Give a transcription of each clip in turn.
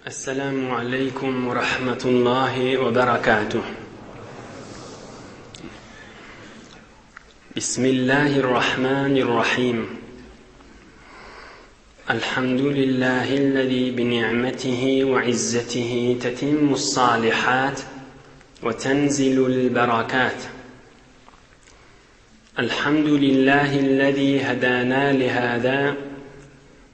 السلام عليكم ورحمة الله وبركاته. بسم الله الرحمن الرحيم. الحمد لله الذي بنعمته وعزته تتم الصالحات وتنزل البركات. الحمد لله الذي هدانا لهذا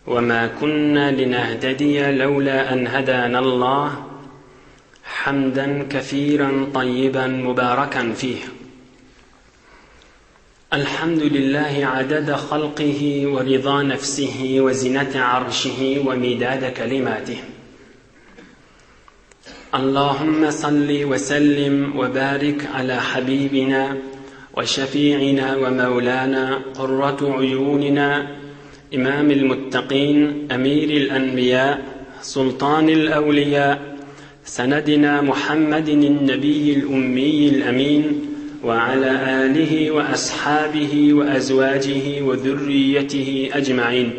وما كنا لنهتدي لولا أن هدانا الله، حمدا كثيرا طيبا مباركا فيه. الحمد لله عدد خلقه ورضا نفسه وزنة عرشه ومداد كلماته. اللهم صل وسلم وبارك على حبيبنا وشفيعنا ومولانا قرة عيوننا إمام المتقين أمير الأنبياء سلطان الأولياء سندنا محمد النبي الأمي الأمين وعلى آله وأصحابه وأزواجه وذريته أجمعين.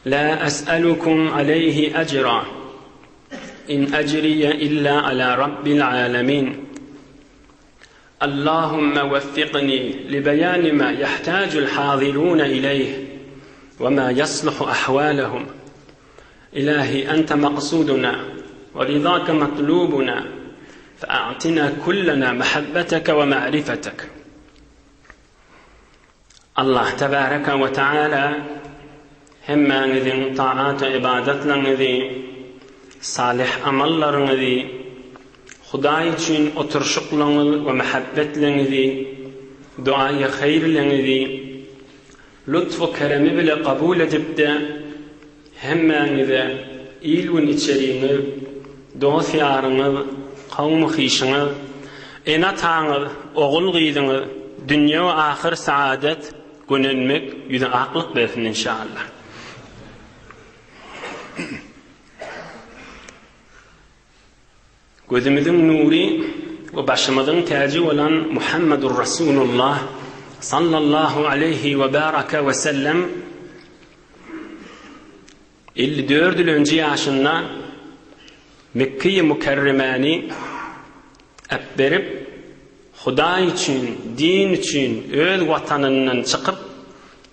لا أسألكم عليه أجرا إن أجري إلا على رب العالمين. اللهم وفقني لبيان ما يحتاج الحاضرون إليه وما يصلح أحوالهم. إلهي أنت مقصودنا ورضاك مطلوبنا، فأعطنا كلنا محبتك ومعرفتك. الله تبارك وتعالى هما نذي طاعات عبادت لنذي صالح أمل لنذي خدای چون اترشق لنگل و محبت لنگدی، دعای خیر لنگدی، لطف و کرمی بلا قبول جبدا، همه نذا ایلون اتشرینگ، دوثی آرنگ، قوم خیشنگ، اینا تانگ، اغل غیدنگ، دنیا و آخر سعادت گننمک یدن عقلق بیفن انشاءالله. Gözümüzün nuri ve başımızın tacı olan Muhammedur Resulullah sallallahu aleyhi ve baraka ve sellem 54 yıl önce yaşında Mekke-i Mükerreme'ni berip Huda için, din için öz vatanından çıkıp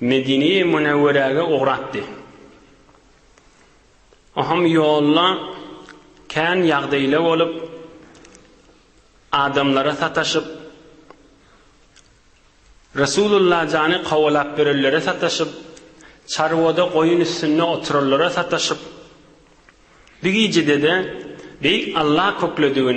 Medine-i Münevvere'ye uğrattı. Aham yolla kan yağdayla olup adamlara sataşıp Resulullah canı qavalap verirlere sataşıp çarvada koyun üstüne otururlara sataşıp bir gecede de beyik Allah kokladığı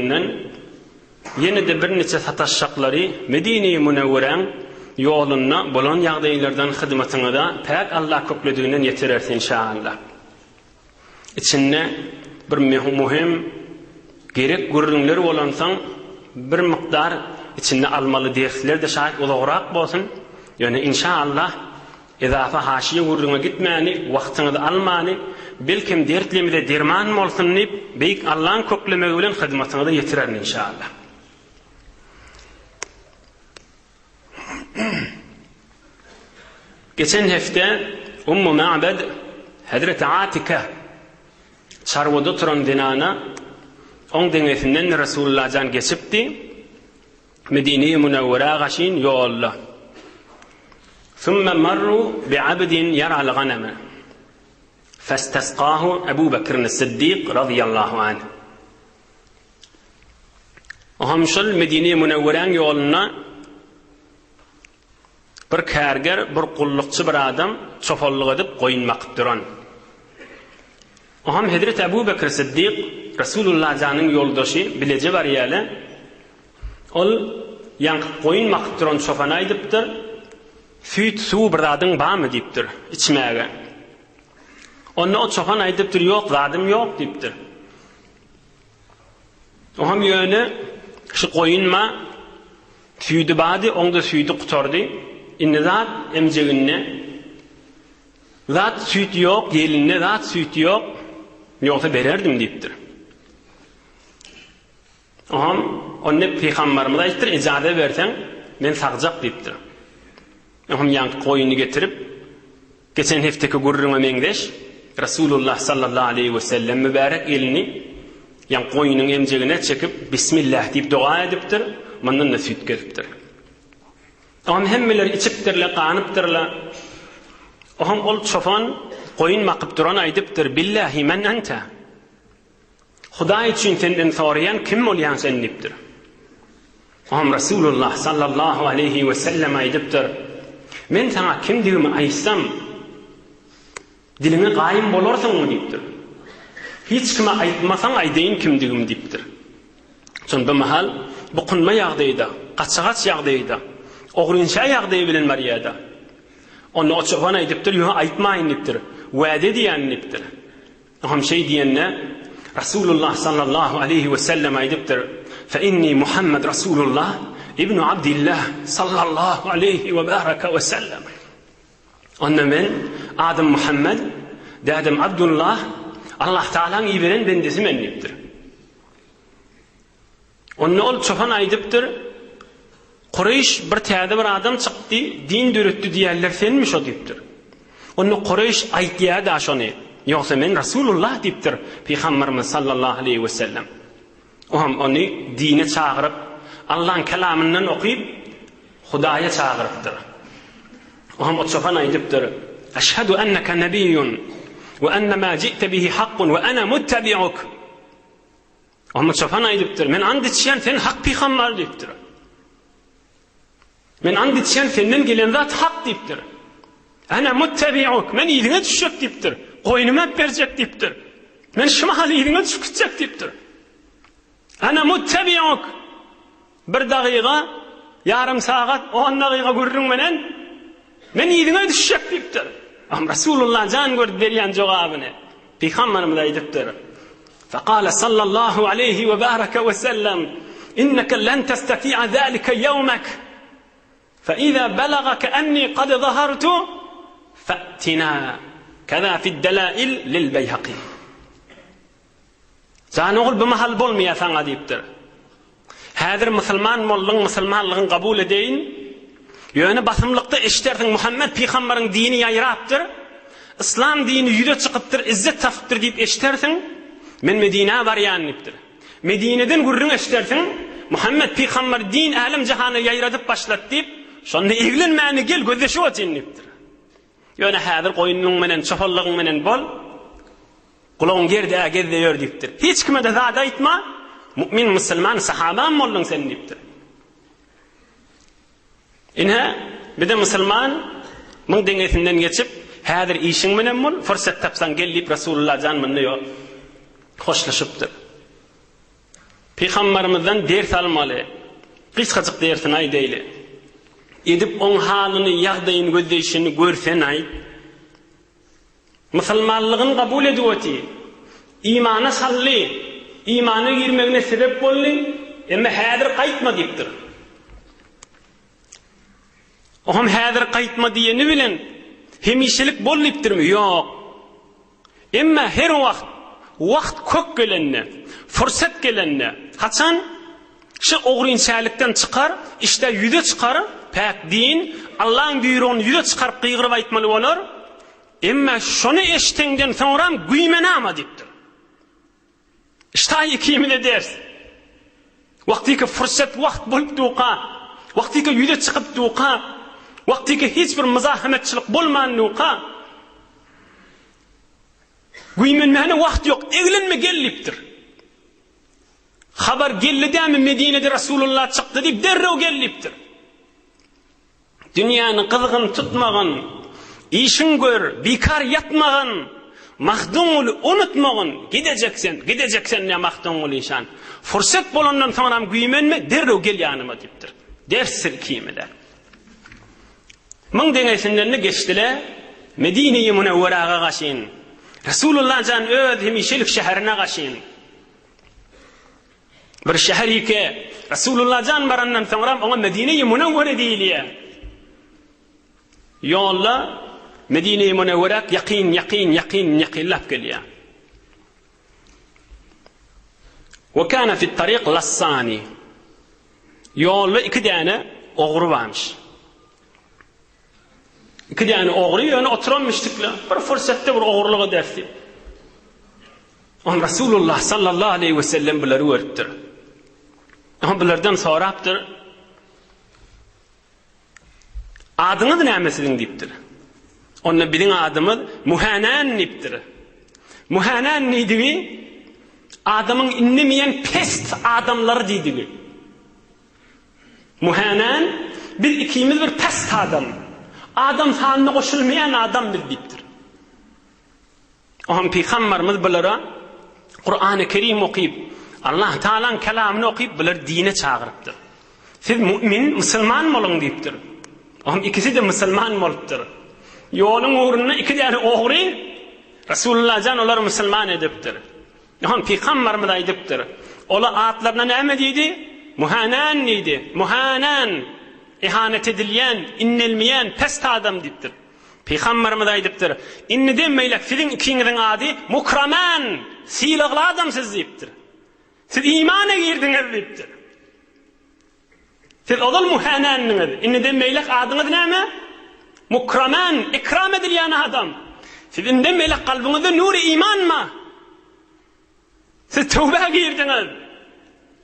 yine de bir neçe sataşacakları Medine-i Münevvere'nin yoluna bulan yağdaylardan hizmetine de pek Allah kokladığından yetirersin inşallah. İçinde bir mühim gerek görünümler olansan bir miktar içinde almalı dersler de şayet olağrak olsun. Yani inşallah izafa haşiye görünüme gitmeyeni, vaktini de almani, belki dertlemi de derman olsun deyip beyik Allah'ın koklamağıyla hizmetine de yetirerin inşallah. Geçen hafta Ummu Ma'bed Hazreti Atika çarvada turan dinana on denesinden Resulullah can geçipti Medine-i Münevvere'ye gaşin yolla. Thumma marru bi'abdin yara'al ghanama fastasqahu Ebu Bekir'in Siddiq radıyallahu anh. Ohamşul Medine-i Münevvere'nin yoluna bir kärger, bir qulluqçı bir adam çopallık edip koyun makıp duran. Oham Hazreti Ebu Bekir Siddiq Resulullah canın yoldaşı bilece var yali ol yankıp koyun makıp duran çofana ediptir süt su bir adın bağ mı deyiptir içmeye. Onunla o çofana ediptir yok zadım yok deyiptir. Oham yönü şu koyun ma süydü bağdı onda süydü kutardı inni zat emceğinne zat süt yok gelinne zat süt yok yoksa bererdim deyiptir. Oham onne peygamberimiz aytır icazet versen men sağacak deyiptir. Oham yank koyunu getirip geçen hefteki gurruna mengdeş Rasulullah sallallahu aleyhi ve sellem mübarek elini yan koyunun emcegine çekip Bismillah deyip dua ediptir. Mandan da süt geliptir. Ama hemmeler içiptirle, kanıptırla. Oham ol çofan koyun makıp duran aydıptır. Billahi men ente. Huda için senden sorayan kim olyan sen deyiptir. Oham Rasulullah sallallahu aleyhi ve sellem aydıptır. Men sana kim diyorum aysam dilime qayım bolarsan mı deyiptir. Hiç kime aytmasan aydeyin kim diyorum deyiptir. Son bu mahal bu qunma yağdayda, qaçağaç yağdayda, oğrunşa yağday bilen mariyada. Onu o çoğan aydıptır, yuha aytmayın deyiptir. Vade diyen deyiptir. Oham şey diyenine Rasulullah sallallahu aleyhi ve sellem aydıptır. Fe inni Muhammed Rasulullah İbn-i Abdillah sallallahu aleyhi ve baraka ve sellem. Onunla men adım Muhammed, dadım Abdullah, Allah Teala'nın iyi veren bendesi men deyiptir. Onunla ol çoğan aydıptır. Kureyş bir teyade bir adam çıktı, din dürüttü diyerler senmiş o deyiptir. Onu Kureyş aytdiya da şonu. Yoksa men Rasulullah deyiptir. Peygamberimiz sallallahu aleyhi ve sellem. Oham onu dine çağırıp Allah'ın kelamından okuyup Hudaya çağırıptır. Oham o çoğan aydıptır. Eşhedü enneke nebiyyun ve enne ma ci'te bihi hakkun ve ana muttabi'uk. Oham o çoğan aydıptır. Men anditşen sen hak peygamber deyiptir. Men anditşen senden gelen zat hak deyiptir. Ana muttabi'uk. Men iyiliğine düşecek deyiptir. Koynuma verecek deyiptir. Men şimal iyiliğine düşecek deyiptir. Ana muttabi'uk. Bir daqiqa, yarım saat, 10 daqiqa görürüm menen. Men iyiliğine düşecek deyiptir. Ama Rasulullah can gördü veriyen cevabını. Peygamberimiz aydıptır. فقال صلى الله عليه وبارك وسلم إنك لن تستطيع ذلك يومك فإذا بلغك أني قد ظهرت فأتنا كذا في الدلائل للبيهقي. Can oğul bu mahal bolmaya sana deyiptir. Hazır Müslüman mollun Müslümanlığın kabul edeyin. Yönü basımlıkta eşitersin Muhammed Peygamber'in dini yayraptır. İslam dini yüze çıkıptır, izzet tapıptır deyip eşitersin. Men Medine var yaniptir. Medine'den gurrun eşitersin. Muhammed Peygamber din alem cihanı yayradıp başlat deyip şonda evlenmeni gel gözleşi otiniptir. Yönü hazır koyunun menen, çapallığın menen bol. Kulağın gerde geziyor deyiptir. Hiç kime de zada etme. Mümin, Müslüman, sahaban mı oldun sen deyiptir. İnha bir de Müslüman mın dengesinden geçip hazır işin menen mol fırsat tapsan gel deyip Resulullah can mınne yok. Hoşlaşıptır. Peygamberimizden ders almalı. Kıskacık dersin ay değil. Edip on halını yağdayın gözleyişini görsen ay. Müslümanlığını kabul ediyorti. İmana sallı. İmana girmegine sebep bollu. Ama hazır kayıtma deyiptir. Oham hazır kayıtma diyeni bilen hemişelik bolliptir mi? Yok. Ama her vakt kök gelenne, fırsat gelenne, haçan şu oğrinçalıktan çıkar, işte yüze çıkar, pek din, Allah'ın buyruğunu yüze çıkarıp kıygırıp aytmalı olur. Ama şunu eşitenden sonra güymene ama deyiptir. İşte ikimine ders. Vaktiki fırsat vakt bulup duqa, vaktiki yüze çıkıp duqa, vaktiki hiçbir müzahametçilik bulman duqa, güymenmene vakt yok, evlenme gelliptir. Haber geldi mi Medine'de Resulullah çıktı deyip derrev gelliptir. Dünyanın kızgın tutmağın, işin gör, bikar yatmağın, mahdumulu unutmağın, gideceksen ne mahdumulu işan. Fırsat bolandan sonra güymenme, derrev gel yanıma deyiptir. Dersir kimede. Mın deneysinden ne geçtiler? Medine-i Münevvera'a kaşın. Resulullah can öz hemişelik şehrine kaşın. Bir şehri ki Resulullah can barandan sonra ona Medine-i Münevvere deyiliye. Yolla Medine-i Münevvere yakin laf geliyor. Ve kana fi tariq lassani. Yolla iki tane oğru varmış. İki tane oğru yönü oturanmıştıkla bir fırsatda bir oğurluğa dersi. On Resulullah sallallahu aleyhi ve sellem bunları öğrettir. On bunlardan soraptır. Adınız nämesidin diptir. Onun bilin adımız Muhanan niptir. Muhanan neydi? Adamın inlemeyen pest adamları deydi. Muhanan bir ikimiz bir pest adam. Adam sanına koşulmayan adam diptir. Onun peygamberimiz bunlara Kur'an-ı Kerim okuyup Allah Teala'nın kelamını okuyup bunlar dine çağırıptır. Siz mümin, Müslüman olun deyiptir. Onun ikisi de Müslüman oluptur. Yolun uğruna iki tane oğru Resulullah can onları Müslüman ediptir. Onun peygamberimiz ediptir. Ola adlarına ne deydi? Muhanan neydi? Muhanan, ihanet edilen, innelmeyen, pest adam deyiptir. Peygamberimiz aydıptır. İnni demeylek sizin ikinizin adı mukraman, silahlı adam siz deyiptir. Siz imana girdiniz deyiptir. Siz odal muhananınız. İnni demeylek adınız ne? Mukraman, ikram edilen adam. Sizin demeylek kalbinizde nuri iman mı? Siz tövbe girdiniz.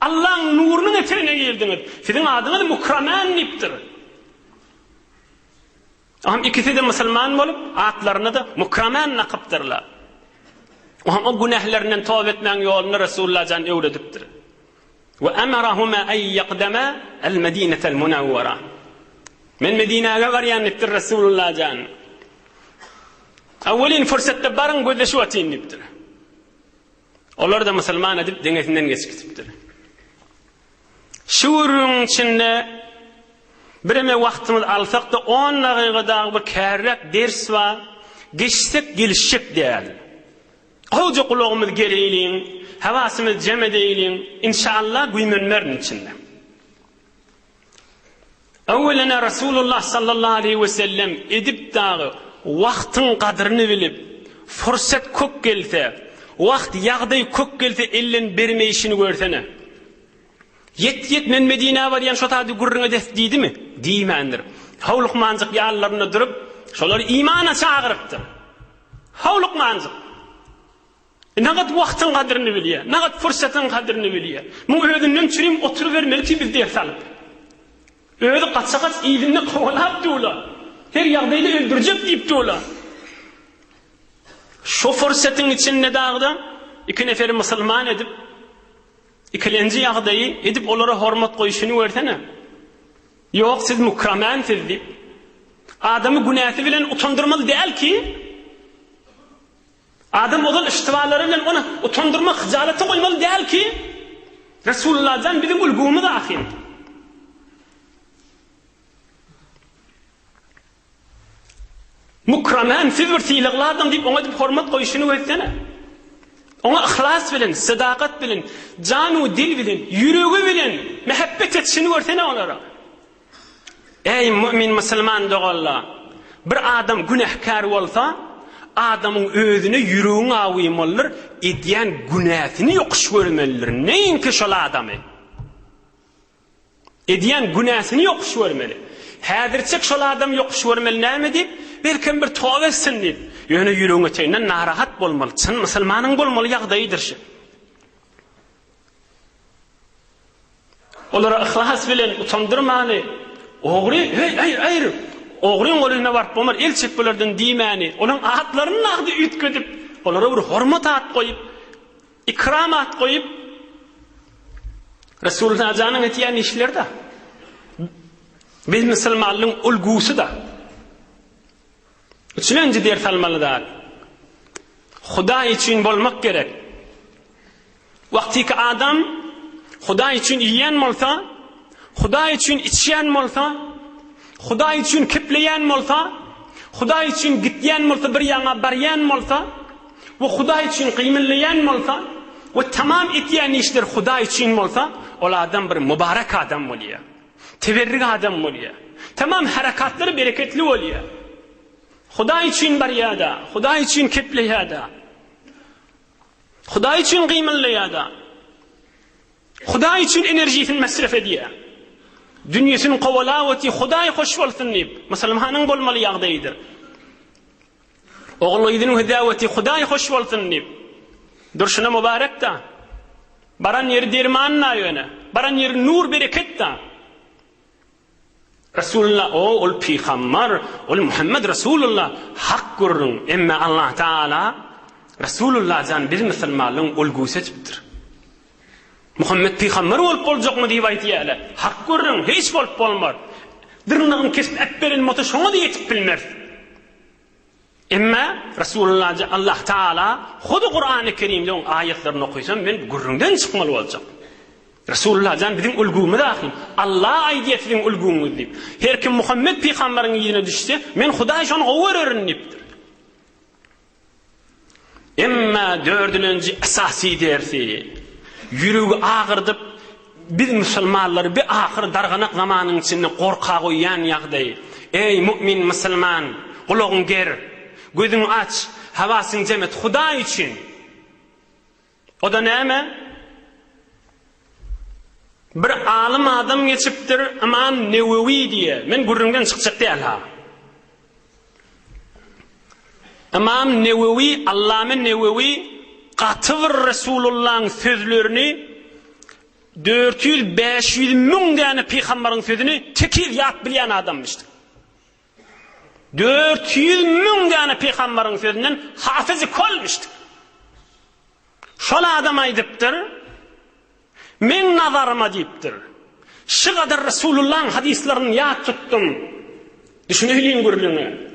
Allah'ın nurunun eteğine girdiniz. Sizin adınız mukraman deyiptir. Aham ikisi de Müslüman olup adlarına da mukraman nakıptırlar. Aham o günahlarından tövbe etmeyen yolunu Resulullah can öğretiptir. Ve emarahuma en yaqdama el Medine'tel Munawwara. Men Medine'ye varyaniptir Resulullah can. Evvelin fırsatta barın gözleşi atayıniptir. Onlar da Müslüman edip dengesinden geçitiptir. Şuurun içinde bireme vaktimiz alsak da 10 dakikada bir kærrek ders var. Geçsek gelişecek değil. Hoca kulağımız geleylim, havasımız cem edelim. İnşallah güymünlerin içinde. Evvelene Resulullah sallallahu aleyhi ve sellem edip dağı vaktin kadrini bilip fırsat kök gelse, vakt yağday kök gelse ellen berme işini görsene. Yet men Medine var yan şotadi gurruna des deydi mi? Deymendir. Havluq mancık yallarına durup şolar imana çağırıptır. Havluq mancık. Nagat vaktin kadrini biliyor. Nagat fırsatın kadrini biliyor. Bu ödünden çürüyüm oturuvermeli ki biz ders alıp. Öyle kaçsa iyiliğini kovalap diyorlar. Her yağdayla öldürecek deyip diyorlar. Şu fırsatın içinde dağda iki neferi Müslüman edip İkilenci yağdayı edip onlara hürmet koyuşunu versene. Yok siz mukramansınız deyip adamı günahı bilen utandırmalı değil ki adam olan iştivalarıyla ona utandırma hıcaleti koymalı değil ki Resulullah'dan bizim ulgumuz ahim. Mukraman siz bir silahlı adam deyip ona edip hürmet koyuşunu versene. Ona ihlas bilin, sadakat bilin, canu dil bilin, yüreği bilin, mehabbet etişini versene onlara. Ey mümin Müslüman doğalla, bir adam günahkar olsa, adamın özüne yüreğini avıymalıdır, ediyen günahını yokuş vermelidir. Neyin ki şola adamı? Ediyen günahını yokuş vermeli. Hadirçek şola adam yokuş vermeli ne mi deyip, belki bir tövbe etsin deyip, yöne yüreğine çeyinden narahat bolmalı. Sen Müslümanın bolmalı yağdayıdır şey. Onlara ihlas bilen utandırmalı. Oğru, hayır. Oğrun golüne varıp bomar el çekbelerden diymani. Onun ahatlarının ağdı ütködüp, onlara bir hürmet at koyup, ikram at koyup, Resulullah canın etiyen işler de. Biz Müslümanlığın ulgusu da. Üçüncü ders almalı da. Huda için bolmak gerek. Vaktiki adam Huda için yiyen olsa, Huda için içyen olsa, Huda için kipleyen olsa, Huda için gityen olsa, bir yana baryen olsa, ve Huda için kıymetleyen olsa, ve tamam etyen işler Huda için olsa, o adam bir mübarek adam oluyor. Teverrik adam oluyor. Tamam harekatları bereketli oluyor. Huda için bariyada, Huda için kipleyada, Huda için kıymetleyada, Huda için enerjisini mesref ediyor. Dünyesinin qowalavati Hudaý hoş bolsun diýip musulmanyň bolmaly ýagdaýdyr. Oglaýdynyň hedawati Hudaý hoş bolsun diýip durşuna mübarek da. Baran ýeri dermanna ýöne, baran ýeri nur bereket da. Resulullah ol peygamber, ol Muhammed Resulullah hak görüň. Emma Allah Taala Resulullah jan bir musulmanyň ulgusy etipdir. Muhammed peygamber bolup boljakmy diýip aýtýarlar. Hak görüň, hiç bolup bolmar. Dyrnagyny kesip etberen mota şoňa da ýetip bilmer. Emma Resulullah Allah Taala hudy Qur'an-ı Kerimde on ayetlerini okuysam men gurrüňden çykmaly boljak. Resulullah jan bizim ulgumy dahil. Allah aýdyýetdiň ulgumy diýip. Her kim Muhammed peýgamberiň ýerine düşse, men Hudaý şonu gowererin diýipdir. Emma dördüncü esasy dersi. Ýüregi ağırdyp biz musulmanlar bir ahir darganak zamanyň içinde gorka goýan ýagdaý. Ey mümin musulman, gulagyň ger, gözüňi aç, hawasyň jemet Hudaý üçin. O da näme? Bir alim adam geçipdir, Imam Newewi diye. Men gurrundan çykjak diýil ha. Imam Newewi, Allame Newewi qatyr Resulullah'ın sözlerini 400-500 min tane peýgamberiň sözüni tekir ýat bilýän adammışdy. 400 min tane peýgamberiň sözünden hafizy kolmuşdy. Şol adam aýdypdyr, men nazaryma diýipdir. Şu kadar Resulullah'ın hadislerini ýat tutdum. Düşüneýin gurluňy.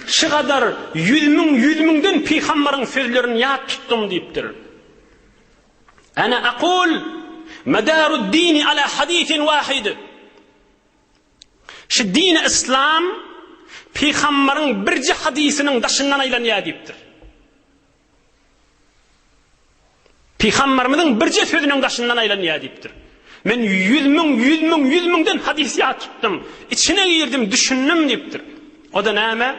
Şu kadar 100 miňden peýgamberiň sözlerini ýat tutdum diýipdir. Ana aqul madaru'd-din ala hadisin wahid. Şu din İslam peýgamberiň birji hadisiniň daşyndan aýlanýar diýipdir. Peýgamberimiň birji sözüniň daşyndan aýlanýar diýipdir. Men 100 miňden hadis ýat tutdum. İçine girdim, düşündüm diýipdir. O da näme?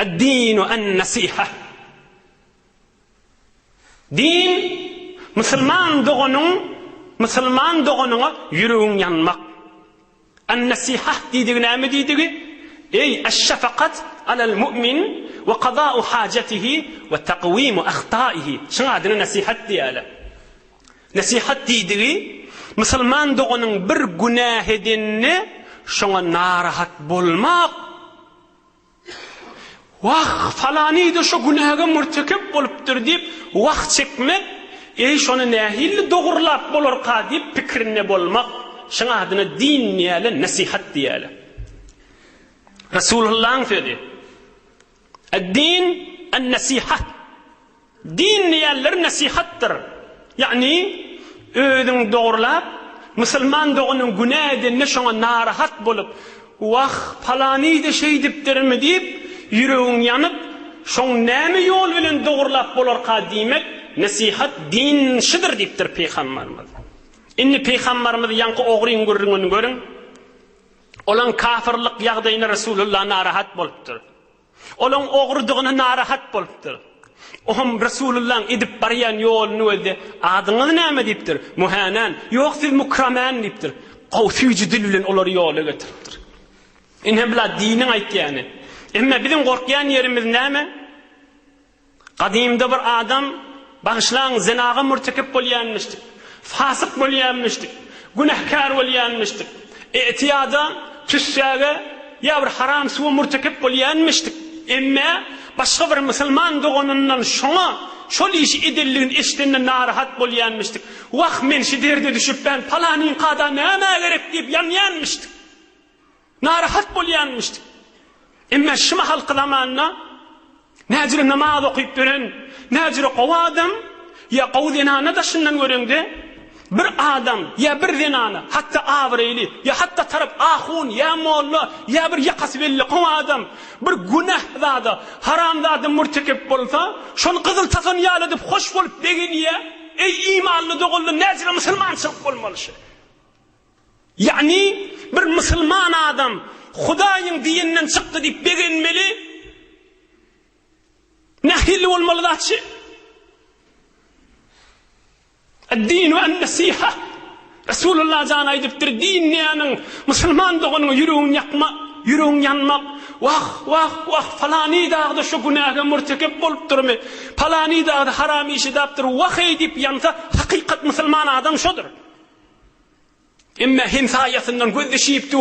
Ad-dinu an-nasiha. Din musulman doganyňa ýüregiň ýanmak. An-nasiha diýdigi näme diýdigi? Ey aş-şafaqat alal mu'min ve qada'u hajatihi ve taqwimu akhta'ihi. Şuna adyny nasihat diýerler. Nasihat diýdigi musulman doganyň bir günah edinni şoňa narahat bolmak. Wah falany da şu günaha murtakip bolupdyr diýip wagt çekmek, şonu nähili dogurlap bolarka diýip pikirine bolmak. Şuna adyny din diýerler, nasihat diýerler. Resulullah'ın söyledi. Ad-din an-nasihat. Din diýerler nasihattir. Yani özüň dogurlap musulman doganyň günah edinni şoňa narahat bolup, wah falany da şey diýipdirmi diýip ýüregiň ýanyp, şoň näme ýol bilen dogurlap bolarka diýmek, nasihat din şidir diýipdir peýgamberimiz. Inni peýgamberimiz ýanky ogryň görüňini görüň. Olan kafirlik ýagdaýyna Resulullah narahat bolupdyr. Olan ogrydygyna narahat bolupdyr. Ohum Resulullah edip barýan ýoluny öýde adyňyz näme diýipdir? Muhanan, ýok siz mukraman diýipdir. Gowsy dil bilen olary ýola getiripdir. Ine bila diniň aýtýany. Emma bizim gorkýan ýerimiz näme? Qadimda bir adam bagyşlaň zinaga murtakip bolýanmyşdy. Fasyk bolýanmyşdy. Günahkar bolýanmyşdy. Etiyada tüssäge ýa bir haram suwa murtakip bolýanmyşdy. Emma başga bir musulman doganyndan şoňa şol işi edilligini eşitenden narahat bolýanmyşdy. Wah men şu derde düşüp ben palanyň qada näme gerek diýip ýanýanmyşdy. Narahat bolýanmyşdy. Emma şu halky zamanna näjire namaz okyp duran, näjire gowadam ýa gowdynana daşyndan göreňde bir adam ya bir zinana hatta avreyli ya hatta taraf ahun ya molla ya bir yakas belli adam bir günah zada haram zada murtakip bolsa şol kızıl tason ýaly dip hoş bolup degen ya ey imanly dogully näjire musulmançylyk bolmaly. Yani bir musulman adam Hudaýyň dininden çykdy dip degenmeli nähili bolmaly daçy. الدين والنصيحة. Resulullah can aýdypdyr, dinniýanyň, musulman dogynyň ýüregiň ýakma, ýüregiň ýanmak. Wah falany dagda şu günaha murtekep bolupdyrmy? Falany dagda haram işi dapdyr. Wah edip ýansa hakykat musulman adam şodur. Emma hinsaýasynyň gözleşipdi.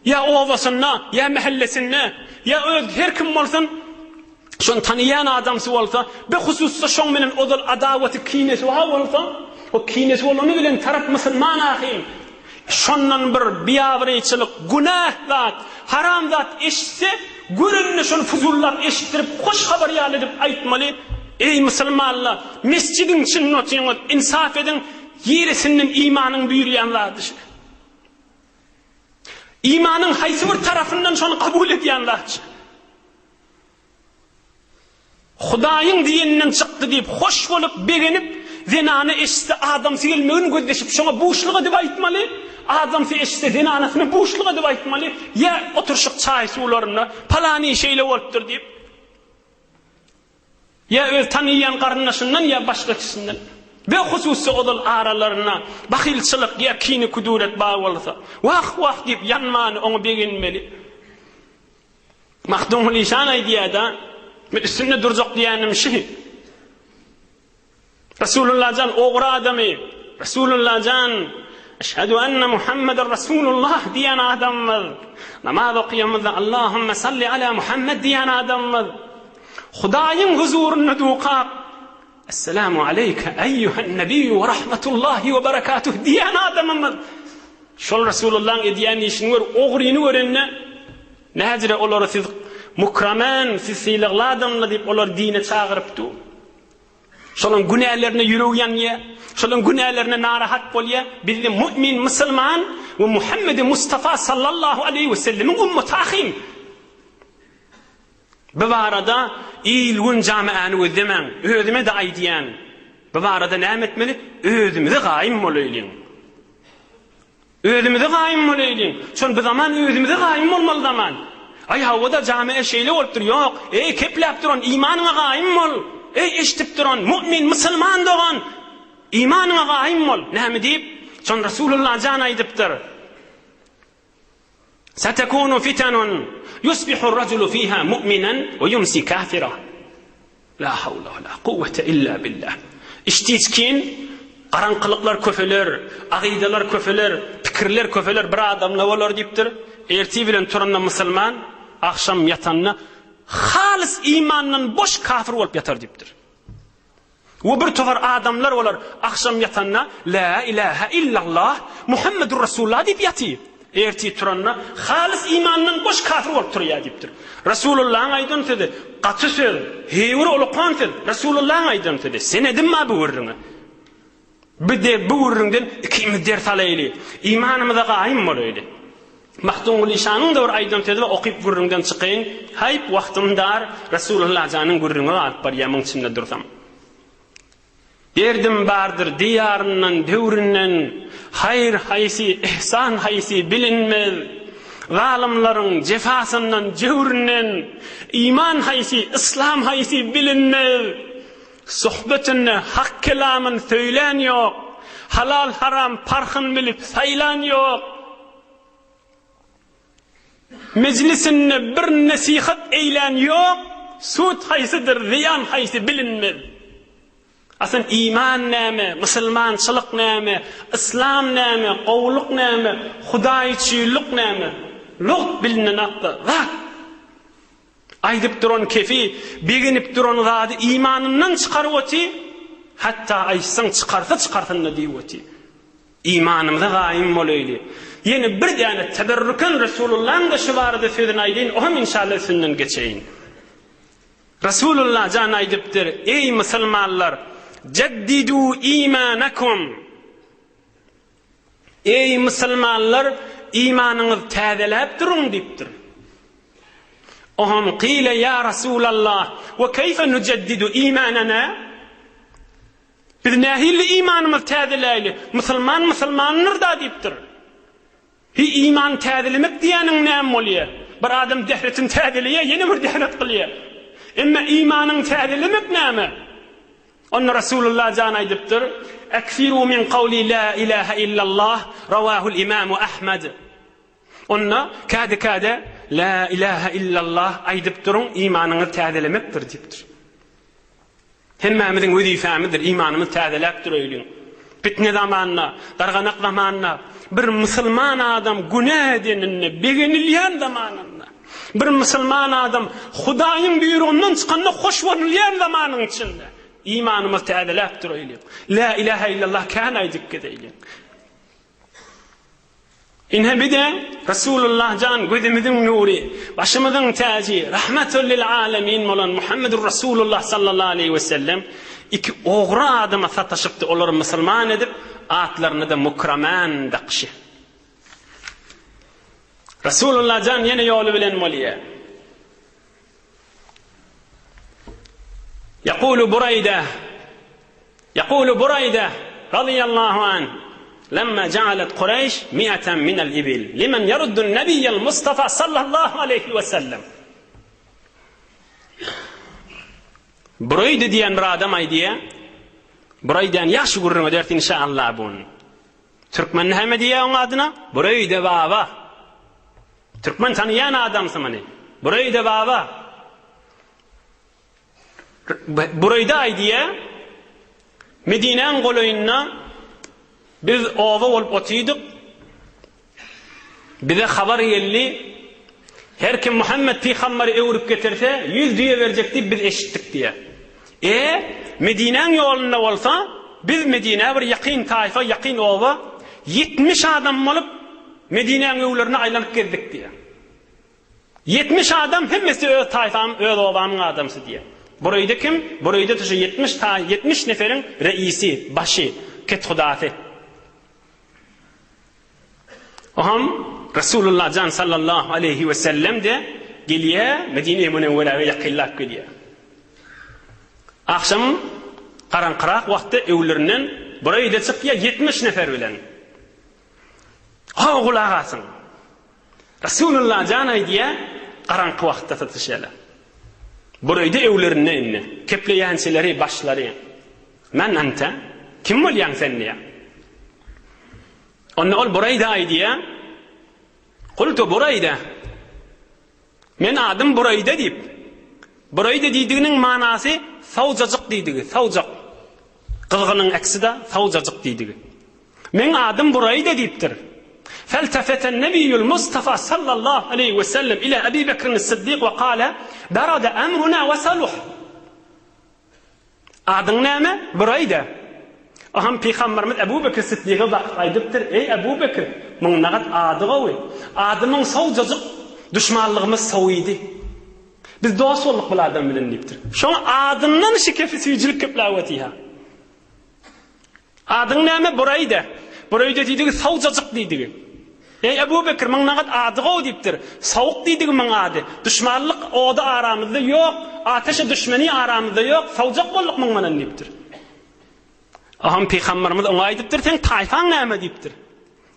Ya owasyna, ya mahallesine, ya öz her kim bolsun, şon tanyýan adamsy bolsa, be hususda şoň menen odal adawaty kinesi bolsa, o kinesi bolany bilen tarap musulman ahim. Şondan bir biýawryçylyk, günah zat, haram zat eşitse, görünni şonu fuzullap eşittirip, hoş habar ýaly edip aýtmaly. Ey musulmanlar, mescidin içinde oturuňuz, insaf edin, ýerisinden imanyň büýürýän zaty. İmanyň haýsy bir tarafından şonu kabul edýän zaty. Hudaýyň dininden çykdy diýip, hoş bolup, begenip, zinany eşitse adam sigilmegin gözleşip, şoňa buşlyk edip aýtmaly. Adam eşitse zinanasyny buşlyk edip aýtmaly. Ya oturşyk çaý suwlaryna palany şeýle bolupdyr diýip. Ya öz tanıyan qarındaşından ya başka kişisinden. Ve hususi odal aralarına bakilçılık ya kini kuduret bağı olsa. Vah deyip yanmanı onu beginmeli. Mahdumul İşan aydiyada üstünde duracak diyenim şey. Resulullah can oğra adamı. Resulullah can eşhedü enne Muhammeden Resulullah diyen adamımız. Namaz okuyamızda Allahümme salli ala Muhammed diyen adamımız. Hudaýyň huzuruny duqap Esselamu aleyke eyyühen nebiyyü ve rahmetullahi ve berekatuh diyen adamımız. Şol Resulullah'ın ediyen işini gör, oğriyini görenne näzire olar siz mukramen, siz syýlykly adamlar diýip olar dine çağırıpdy. Şolun günahlarına ýüregiň ýa, şolun günahlarına narahat bolýa, bizde mümin, musulman ve Muhammed Mustafa sallallahu aleyhi ve sellemin ümmeti ahim. Bu arada ilgun jamiany özlemen, özüme de aýdýan. Bu arada näme etmeli? Özümde gaýym bolaylyň. Özümde gaýym bolaylyň. Şol bu zaman özümde gaýym bolmaly zaman. Ay hawada jamiä şeýle bolupdyr. Ýok, kepläp duran imanyňa gaýym bol. Eşitip duran mümin, musulman dogan imanyňa gaýym bol. Näme diýip? Şol Resulullah jan aýdypdyr. Satakunu fitanun yusbihu ar-rajulu fiha mu'minan ve yumsi kafira. La hawla ve la kuvvete illa billah. İştiçkin qaranqylyklar köfeler, aqidalar köfeler, pikirler köfeler bir adamla bolar diýipdir. Erti bilen turanda musulman, akşam yatanna halis imandan boş kafir bolup yatar diýipdir. O bir tofar adamlar bolar, akşam yatanna la ilaha illallah Muhammedur Resulullah diýip ýatyr. Erti turanna halis imandan boş kafir bolup turýar diýipdir. Resulullah'ın aýdan dedi, gaty söz, hewir uluqan söz. Resulullah'ın aýdan dedi, sen edinma bu wurruňy. Bide bu wurruňdan ikimiz ders alaýly. İmanymyza gaýym bolayly. Mahdumul İşanyň da bir aýdan dedi, okyp wurruňdan çykyň. Haýp wagtym dar, Resulullah janyň wurruňy alyp barýamyň içinde dursam. Derdim bardır diyarından, döwründen, hayır haýsy, ihsan haýsy bilinmez. Zalimlaryň jefasından, jewrinden, iman haýsy, islam haýsy bilinmez. Sohbetinde hak kelamyn söýlen ýok. Halal haram parhyn bilip saýlan ýok. Meclisinde bir nasihat eýlen ýok. Sut haýsydyr, ziyan haýsy bilinmez. Aslında iman näme, musulmançylyk näme, islam näme, gowluk näme, hudaýçylyk näme? Luq bilinen atda. Aýdyp duran kefi, beginip duran zady imanyndan çykaryp öti, hatta aýsaň çykarsa diýip İmanymyza gaýym bolayly. Ýene bir däne teberrüken Resulullah'ın da şu barada sözüni aýdyn, o hem inşallah sünnen geçeýin. Resulullah jan aýdypdyr, ey musulmanlar, ceddidu imanakum. Ey musulmanlar, imanınızı täzeläp durun diýipdir. Ohum qila ya Resulallah, ve keyfe nuceddidu imanana? Biz nähili imanymyzy täzeläýli? Musulmanlar da diýipdir. Iman täzelemek diýeniň näme bolýar? Bir adam dehretini täzeleýär, ýene bir dehret qilýar. Emma imanyň täzelemek näme? Onu Resulullah can aydıptır. Ekfiru min kavli la ilahe illallah ravahul imamu Ahmed. Onu kade la ilahe illallah aydıptırın imanını təzelemektir diptir. Hemmemizin vazifemidir imanımızı təzeleptir öylüğün. Fitne zamanına, darganak zamanına, bir Müslüman adam günah edenini beğenilyen zamanında, bir Müslüman adam Hudayın buyruğundan çıkanına hoş varılyen zamanın içinde imanımız təzeleptir öylüğün. La ilahe illallah kana dikkat eyleyin. İnhe bir de Resulullah can gözümüzün nuri, başımızın tacı, rahmetül lil alemin olan Muhammedur Resulullah sallallahu aleyhi ve sellem iki oğru adama sataşıptı, onları Müslüman edip atlarını da mukraman daqşı. Resulullah can yine yolu bilen moliye. يقول بريدة رضي الله عنه لما جعلت قريش 100 من الإبل لمن يرد النبي المصطفى صلى الله عليه وسلم. Burayda diyen bir adam aydiye. Buraydan yaşı gurrun dert inşallah bun. Türkmen heme diye onun adına Burayda baba. Türkmen tanıyan adamsın hani. Burayda baba. Burayda aydiye Medine'nin kolayına biz ova olup otuyorduk. Bize haber geldi. Her kim Muhammed Peygamber'i öğürüp getirse 100 diye verecekti, biz eşittik diye. Medine'nin yolunda olsa biz Medine'ye bir yakın taifa, yakın ova 70 adam olup Medine'nin yollarına aylanıp geldik diye. 70 adam hemmesi öz taifam, öz ovanın adamsı diye. Burayda kim? Burayda tuşu 70 neferin reisi, başı, kethudatı. Oham Resulullah can sallallahu aleyhi ve sellem de geliyor Medine-i Münevvere'ye yakınlak geliyor. Akşam karanqırak vakti evlerinden burayda çıkıyor 70 nefer bilen. Ha kulağasın. Resulullah can aydiye karanqı vakti satışıyla. Burayda evlerinden inne. Kepleyensileri, başları. Men ente? Kim olyan sen ya? Onu ol burayda aydiye. Kultu burayda. Men adım burayda deyip. Burayda deydiğinin manası savcacık deydiği. Savcak. Kılgının eksi de savcacık deydiği. Men adım burayda deyiptir. فالتفت النبي المصطفى صلى الله عليه وسلم إلى أبي بكر الصديق وقال برد أمرنا وصلح. Adın näme? Burayda. Aham Peygamberimiz Ebu Bekir Sıddık'a aydıptır. Ey Ebu Bekir, muňnagat adı gowy. Adymyň sowjajyk, düşmanlygymyz sowýdy. Biz dost bolduk bu adam bilen diýipdir. Şoňa adyndan şikefi süýjilik köpläwetiha. Adyň näme? Burayda. Burayda diýdigi sowjajyk diýdigi. Ey Ebu Bekir, muňnagat adı gowy diýipdir. Sowuk diýdigi muň ady. Düşmanlyk oda aramyzda ýok, ateşe düşmeni aramyzda ýok, sowjak bolduk muň menen diýipdir. Aham Peygamberimiz ona aydıptır, sen tayfan näme diýipdir.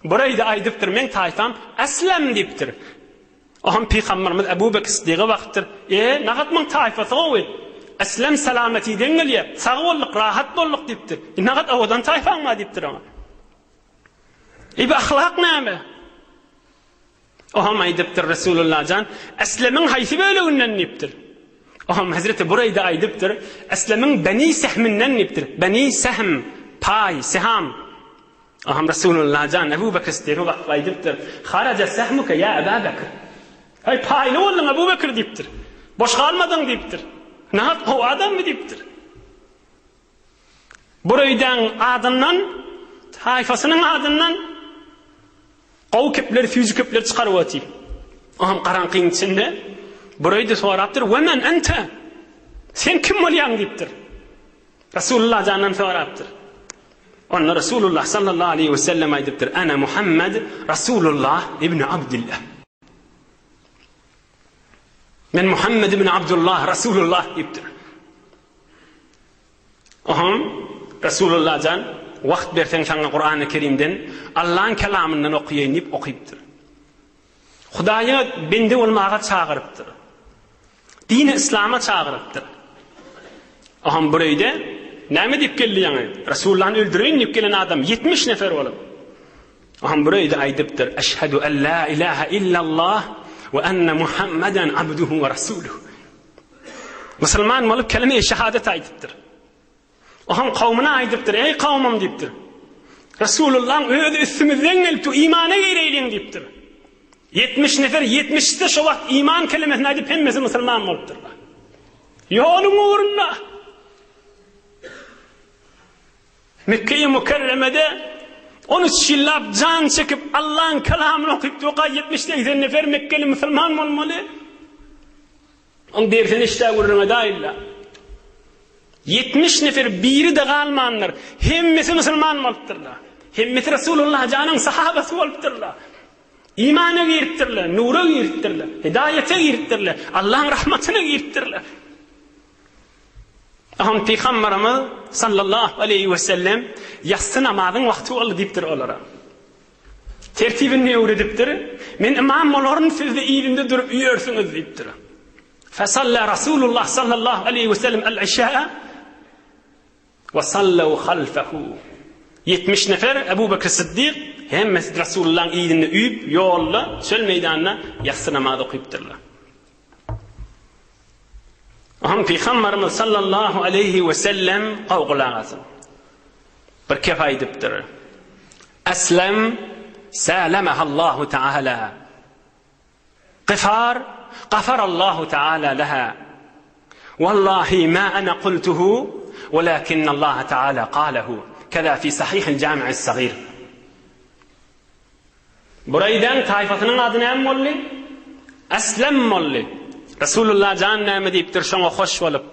Burayda aydıptır, men tayfam Aslem diýipdir. Aham Peygamberimiz Ebu Bekir Sıddık'a baktır. Nagat men tayfasy gowy. Aslem salameti deňilýe, sag bolduk, rahat bolduk diýipdir. Nagat awadan tayfan ma diýipdir ona. Bu ahlak näme? Aham aydıptır Resulullah can, Aslem'in haýsy bölüginden diýipdir. Aham Hazreti Burayda aydıptır. Aslem'in Beni Sehm'inden niptir. Beni Sehm, pay, seham. Aham Resulullah can Ebu Bekir Sıddık'a aydıptır. Haraca sehmuke ya Ebu Bekir. Hay paylı oldun Ebu Bekir deyiptir. Boş kalmadın deyiptir. Nahat o adam mı deyiptir. Buraydan adından, tayfasının adından qaw kepler, füzü kepler çıkarıp atayım. Aham karanqyň içinde Burayda soraptır. "Wemen ente?" Sen kim bolýan diýipdir. Resulullah jandan soraptır. Onda Resulullah sallallahu aleyhi ve sellem aýdypdyr. "Ana Muhammed Resulullah ibn Abdullah." Men Muhammed ibn Abdullah Resulullah diýipdir. Aham Resulullah jan wagt bersen sana Kur'an-ı Kerimden Allah'ın kelamından okuyayn diýip okypdyr. Hudaýa bende bolmaga çağırıpdyr. Dini İslam'a çağırıptır. Aham burayda Näme dip geldi ýa-ni? Rasulullah'ı öldüreýin dip gelen adam 70 nefer bolup. Aham burayda aýdypdyr: "Eşhedü en la ilaha illallah ve enne Muhammeden abduhu ve rasuluhu." Musulman bolup kelime-i şehadet aýdypdyr. Aham kavmına aýdypdyr: "Ey kavmym" dipdir. Rasulullah'ın öýde üstümizden gelip imana gireýin dipdir. 70 nefer 70'te şo wagt iman kelimesini aýdyp hemmesi musulman bolupdyrlar. Ýolun uğrunda Mekke-i Mukerreme'de 13 yıllap can çekip Allah'ın kelamını okuyup doğa 70-80 nefer Mekkeli musulman olmalı. On dersini işte vururma da illa. 70 nefer biri de kalmanlar. Hemmesi musulman olupdyrlar. Hemmesi Resulullah canın sahabesi olupdyrlar. İmana giripdirler, nura giripdirler, hidayete giripdirler, Allah'ın rahmetine giripdirler. Aham Peygamberimiz sallallahu aleyhi ve sellem yatsı namazın vakti oldu dipdir olara. Tertibini öğretipdir. Men imam oların sizde iyilinde durup üyersiniz dipdir. Fesalla Resulullah sallallahu aleyhi ve sellem el-işâ'a ve sallav halfehu. 70 nefer Ebu Bekir Sıddık hem Mescid Resulullah'ın iyilinde üyüp yolla çöl meydanına yatsı namazı okuyupdırlar. Aham Peygamberimiz sallallahu aleyhi ve sellem qawqulağasın. Bir kef aýdypdyr. Aslem salamahallahu ta'ala. Qifar qafarallahu ta'ala laha. Wallahi ma ana qultuhu walakin Allah ta'ala qalahu. Kaza fi sahih al-jami' as-saghir. Buraydan tayfatynyň adı näme boldy? Aslem boldy. Resulullah can näme diýipdir şoňa hoş bolup.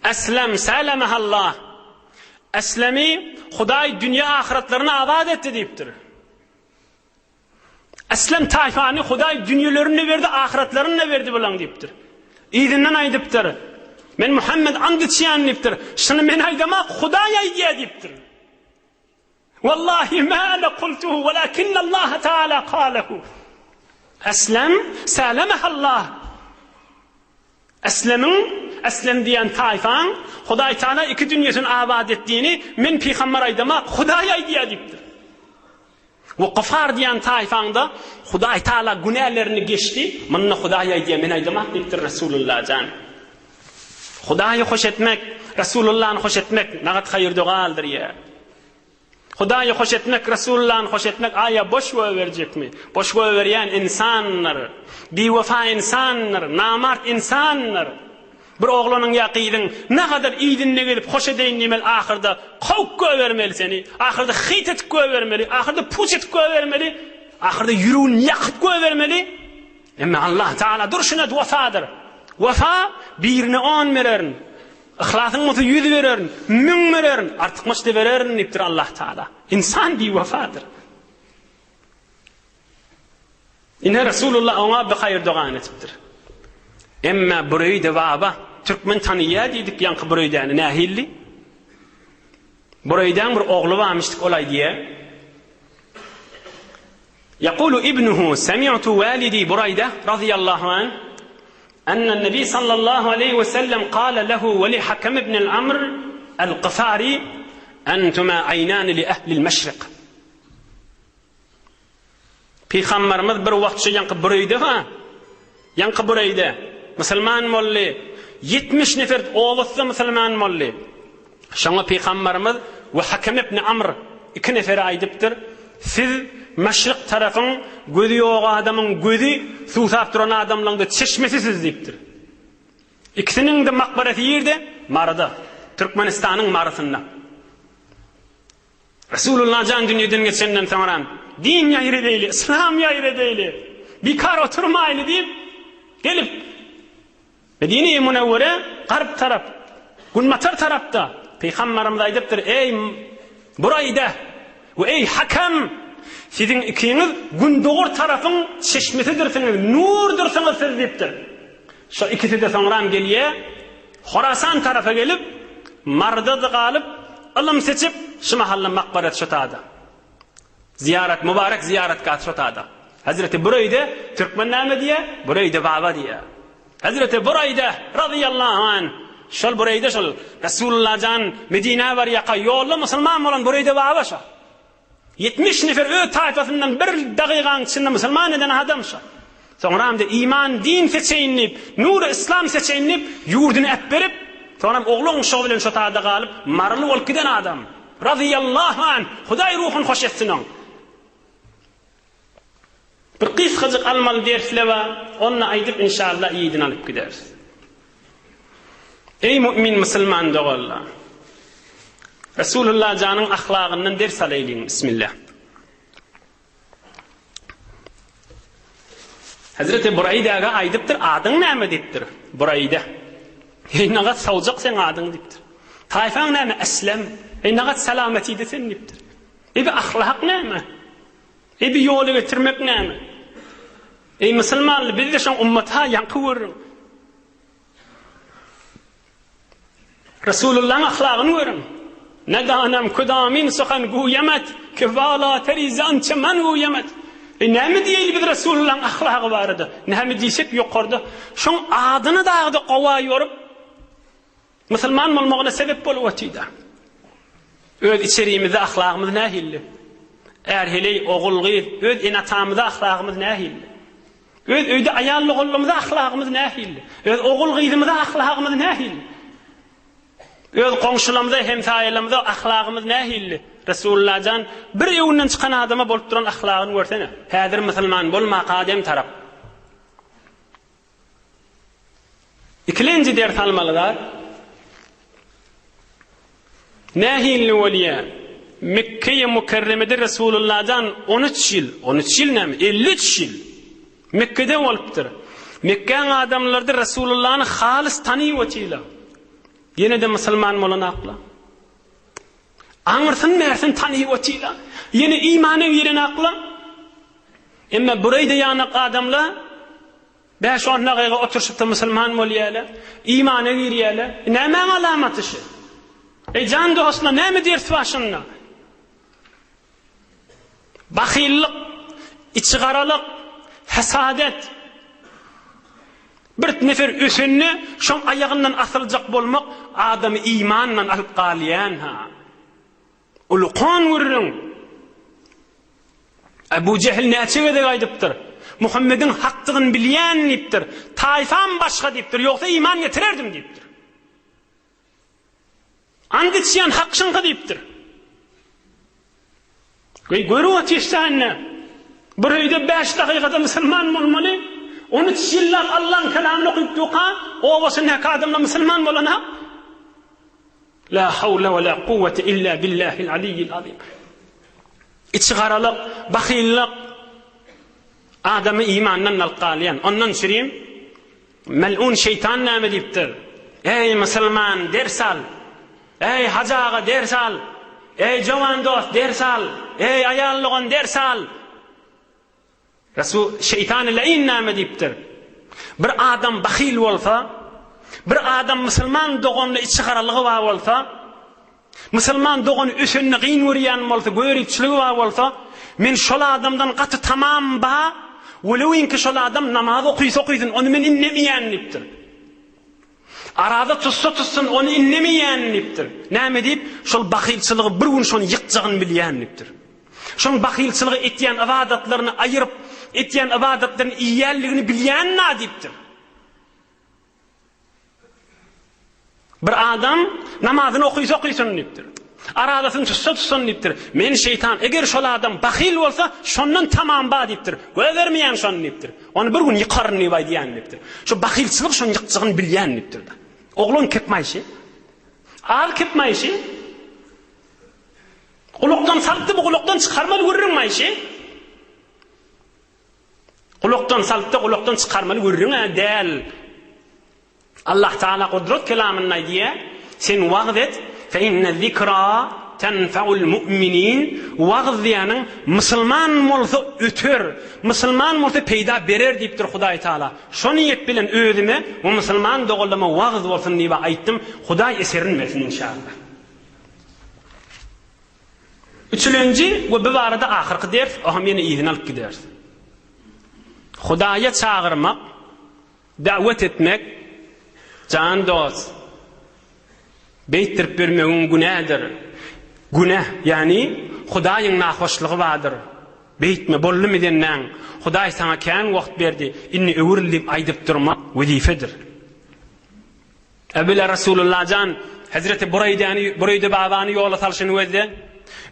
Aslem salamahallah. Aslami Hudaý dünýä ahiretlerini azat etdi diýipdir. Aslem taýfany Hudaý dünýelerini berdi, ahiretlerini berdi bilen diýipdir. Ýygynden aýdypdyr. Men Muhammed andy içýän diýipdir. Şunu men aýdamak Hudaý aýdýar diýipdir. Wallahi ma ana qultuhu walakin Allah Taala qalahu. Aslem salamahallah. Aslem diyen tayfan Hudaý Taala iki dünýäsini abad etdiğini men Peygamber aýdamak Hudaý aýdýar diýipdir. Ve Gafar diyen tayfanda Hudaý Taala günahlerini geçti. Menne Hudaý aýdýar men aýdamak diýipdir Resulullah can. Hudaýy hoş etmek, Resulullah'ı hoş etmek nagat hayır dogaldır ya. Hudaýy hoş etmek, Resulullah'ı hoş etmek aya boş verecekmi? Boş verýän insanlar, biwefa insanlar, namart insanlar. Bir oglanyň ýaqydyn ne kadar iýdinle gelip hoş edeýin demel ahyrda howk göwermeli seni, ahyrda hyt etip göwermeli, ahyrda puç etip göwermeli, ahyrda ýürüň ýakyp göwermeli. Emma Allah Taala durşuna wefadyr. Wefa birine 10 bererin. İhlasyň muty 100 bererin, 1000 bererin, artykmaç da bererin diýipdir Allah Taala. İnsan bi wefadyr. Ine Resulullah ona bir hayır dogan etipdir. Emma burayda baba Türkmen tanıya diýdik ýanky buraydan nähilli. Buraydan bir ogly barmyşdyk olay diye. Yaqulu ibnuhu sami'tu walidi Burayda radiyallahu an أن النبي صلى الله عليه وسلم قال له ولحكم بن العمر القفاري أنتما عينان لأهل المشرق. Peygamberimiz bir wagtça ýanky Burayda musulman bolly 70 nefer oğlutsa musulman bolly. Şoňa Peygamberimiz we Hakim ibn Amr iki nefer aýdypdyr. Siz Meşrik tarafın gözü ýok adamyň gözü suwsap duran adamlaryň çeşmesisiz diýipdir. İkisiniň de makbareti ýerde Marada, Türkmenistanyň Marasynda. Resulullah can dünýeden geçenden soňra din ýaýry diýili, İslam ýaýry diýili. Bikar oturmaýly diýip gelip Medine-i Munawwara garp tarap, Gunmatar tarapda Peygamberimiz aýdypdyr: "Ey Burayda we ey Hakam, sizin ikiniz gündoğur tarafın çeşmesidirsiniz, nurdursiniz siz diýipdir." Şo ikisi de soňram gelýär, Horasan tarafa gelip Marda galyp ilm seçip şu mahalla makbaret şotada. Ziyaret mübarek ziyaret kat şotada. Hazreti Burayda Türkmen näme diýär? Burayda baba diýär. Hazreti Burayda radıyallahu anh Şol burayda şol Resulullah jan Medine var yaqa yolla musulman bolan burayda babaşa. 70 nefer ö tayfasından bir daqiqaň içinde musulman eden adamşa. Sonra hem de iman din seçeýinip, nur İslam seçeýinip, yurdunu ep berip, sonra oğlun şo bilen şo taýda galyp, marly bolup giden adam. Radiyallahu an, Hudaý ruhun hoş etsin. Bir qysgaçyk almaly derslebe, onu aýdyp inşallah iýidin alyp gideriz. Ey mümin musulman dogallar. Resulullah janyň ahlagyndan ders alaýlyň. Bismillah. Hazreti Buraydaga aýdypdyr, adyň näme diýipdir? Burayda. Heynagat sawjak sen adyň diýipdir. Taýfaň näme? Aslem. Heynagat salamati desen diýipdir. Ebi ahlak näme? Ebi ýoly getirmek näme? Ey musulmanlar, biz de şoň ummata ýanky görüň. Resulullah'ın ahlakını görün. Ne danam kudamin sokan guyemet, kevala terizan çemen guyemet. Ne mi diyelim biz Resulullah'ın ahlakı vardı? Ne mi diysek yukarıda? Şun adını dağda qova yorup, Müslüman olmağına sebep bolup ötüydü. Öz içeriğimizde ahlakımız nahilli. Eğer hele oğulgıyız, öz inatamızda ahlakımız nahilli. Öz öyde ayallı oğlumuzda ahlakımız nahilli. Öz oğulgıyızımızda ahlakımız nahilli. Öz qoňşularymyza hem saýalarymyza ahlagymyz nähilli. Resulullah jan bir ýöwünden çykan adama bolup duran ahlagyny görsene. Häzir musulman bolma qadem tarap. İkilenci ders almalylar. Nähilli waliya Mekke-i Mukerremede Resulullah jan 13 ýyl näme? 53 ýyl Mekke'de bolupdyr. Mekkeň adamlary Resulullah'ny halys tanyp ötýärler. Yine de musulman bolan akla. Aňyrsyn mersin tanyp ötýärler. Yine imany bilen akla. Emma burayda ýanyk adamlar 5-10 daqiqa oturşypda musulman bolýarlar, imany birýärler. Näme alamaty şu? Ey jan dostlar, näme ders başynda? Bahillik, içgaralyk, hasadet. Bir nefer üsünni şoň ayagyndan asyljak bolmak adamy imandan alyp galýan ha. Ulqan görüň. Ebu Cehil näçe de aýdypdyr? Muhammedin hakdygyny bilýän diýipdir. Taýfam başga diýipdir, ýoksa iman getirerdim diýipdir. Anditsyan hakşynga diýipdir. Görüp atýşdanna. Bir öýde 5 daqiqada musulman bolmaly. 13 yıllar Allah'ın kelamını okuyup duqa, o vasın adamla musulman bolana. La havle ve la kuvvete illa billahil aliyyil azim. İçgaralık, bakillik, adamı imandan alqaliyan. Ondan süreyim, mel'un şeytan näme diýipdir? Ey musulman ders al, ey hajaga ders al, ey jowan dost ders al, ey ayallygyň ders al. Resul şeytan lain näme diýipdir? Bir adam bahil bolsa, bir adam musulman dogonly içgaralygy bar bolsa, musulman dogon üsünni gyn görýän bolsa, görükçiligi bar bolsa, men şol adamdan gaty tamam ba, welewinki şol adam namaz okuysa onu men innemeýän diýipdir. Arada tutsun onu innemeýän diýipdir. Näme diýip? Şol bahilçiligi bir gün şonu ýykjagyny bilýän diýipdir. Şol bahilçiligi etýän ibadatlaryny aýyryp etýän ibadatlaryň iýälligini bilýän nadipdir. Bir adam namazyny okuysa diýipdir. Aradasyny tutsa diýipdir. Men şeytan, eger şol adam bahil bolsa, şondan tamam ba diýipdir. Göwermeýän şonu diýipdir. Onu bir gün ýykarny diýen diýipdir. Şu bahilçilik şonu ýykjagyny bilýän diýipdir. Oglun kepmäýşi. Al kepmäýşi. Kulukdan saltdy, bu kulukdan çykarmaly görünmäýşi. Kulukdan saltdy, kulukdan çykarmaly görüň däl. Allah Taala kudret kelamyny aýdýa, sen wagt et, fe inne zikra tenfa'ul mu'minin. Wagt diýanyň musulman bolsa ötür, musulman bolsa peýda berer diýipdir Hudaý Taala. Şonu ýet bilen özüme bu musulman dogullama wagt bolsun diýip aýtdym. Hudaý eserin versin inşallah. Üçüncü we bu barada ahyrky ders, aham ýene iýdin alyp gider. Hudaýa çağırmak, da'wet etmek, can dost, Beytirip bermeğin günahdır. Günah yani Hudaýyň nahoşlygy bardyr. Beytme bollumy denden Hudaý sana kän wagt berdi. Inni öwürlip aýdyp durmak wezifedir. Ebele Rasulullah jan Hazreti Burayda babany ýola salşyny wezde.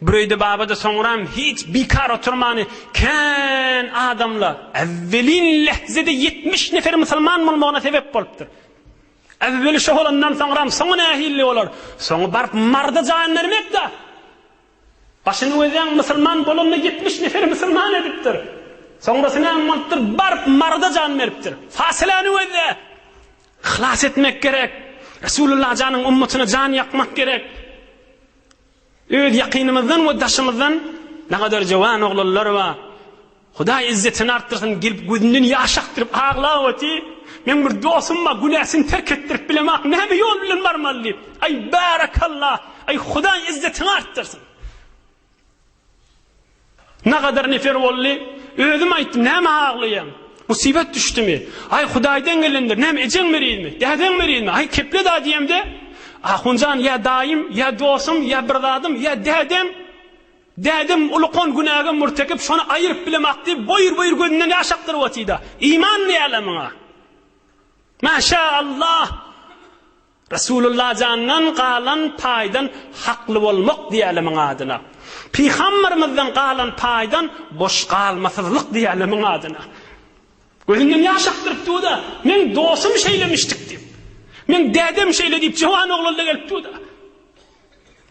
Burayda baba da soňram hiç bikar oturmany kän adamlar evvelin lehzede 70 nefer musulman bolmagyna sebep bolupdyr. Evveli şu olandan soňram soňuna ahilli bolar. Soňu barp marda jan bermek da. Başyny öýden musulman bolanda 70 nefer musulman edipdir. Soňrasyna amantdyr barp marda jan beripdir. Fasilany öýde ihlas etmek gerek. Resulullah janyň ummatyna jan ýakmak gerek. Öz ýakynymyzdan we daşymyzdan nägadar jowan oglanlar bar. Hudaý izzetini artdyrsyn, gelip gözünden ýaş akdyryp ağlawty. Men bir dostumma günäsini terk etdirip bilemek näme ýol bilen barmaly. Ay barakallah, ay Hudaý izzetini artdyrsyn. Nägadar nefer bolly, özüm aýtdym, näme ağlaýam? Musibet düşdümi? Ay Hudaýdan gelendir, näme ejen berýärmi? Däden berýärmi? Ay keple da diýemde, ahunjan ya daim, ya dostum, ya birdadym, ya dädem ulukon günaga murtekip şonu aýyryp bilemekdi, boyur gözünden ýaş akdyryp otyda. İman diýelemiňa. Maşaallah. Resulullah jandan galan paýdan hakly bolmak diýelemiň adyna. Peýgamberimizden galan paýdan boş galmasızlyk diýelemiň adyna. Gözünden ýaş akdyrypdy da, men dostum şeýlemişdik diýip. Men dädem şeýle diýip jowan oglanlar gelipdi da.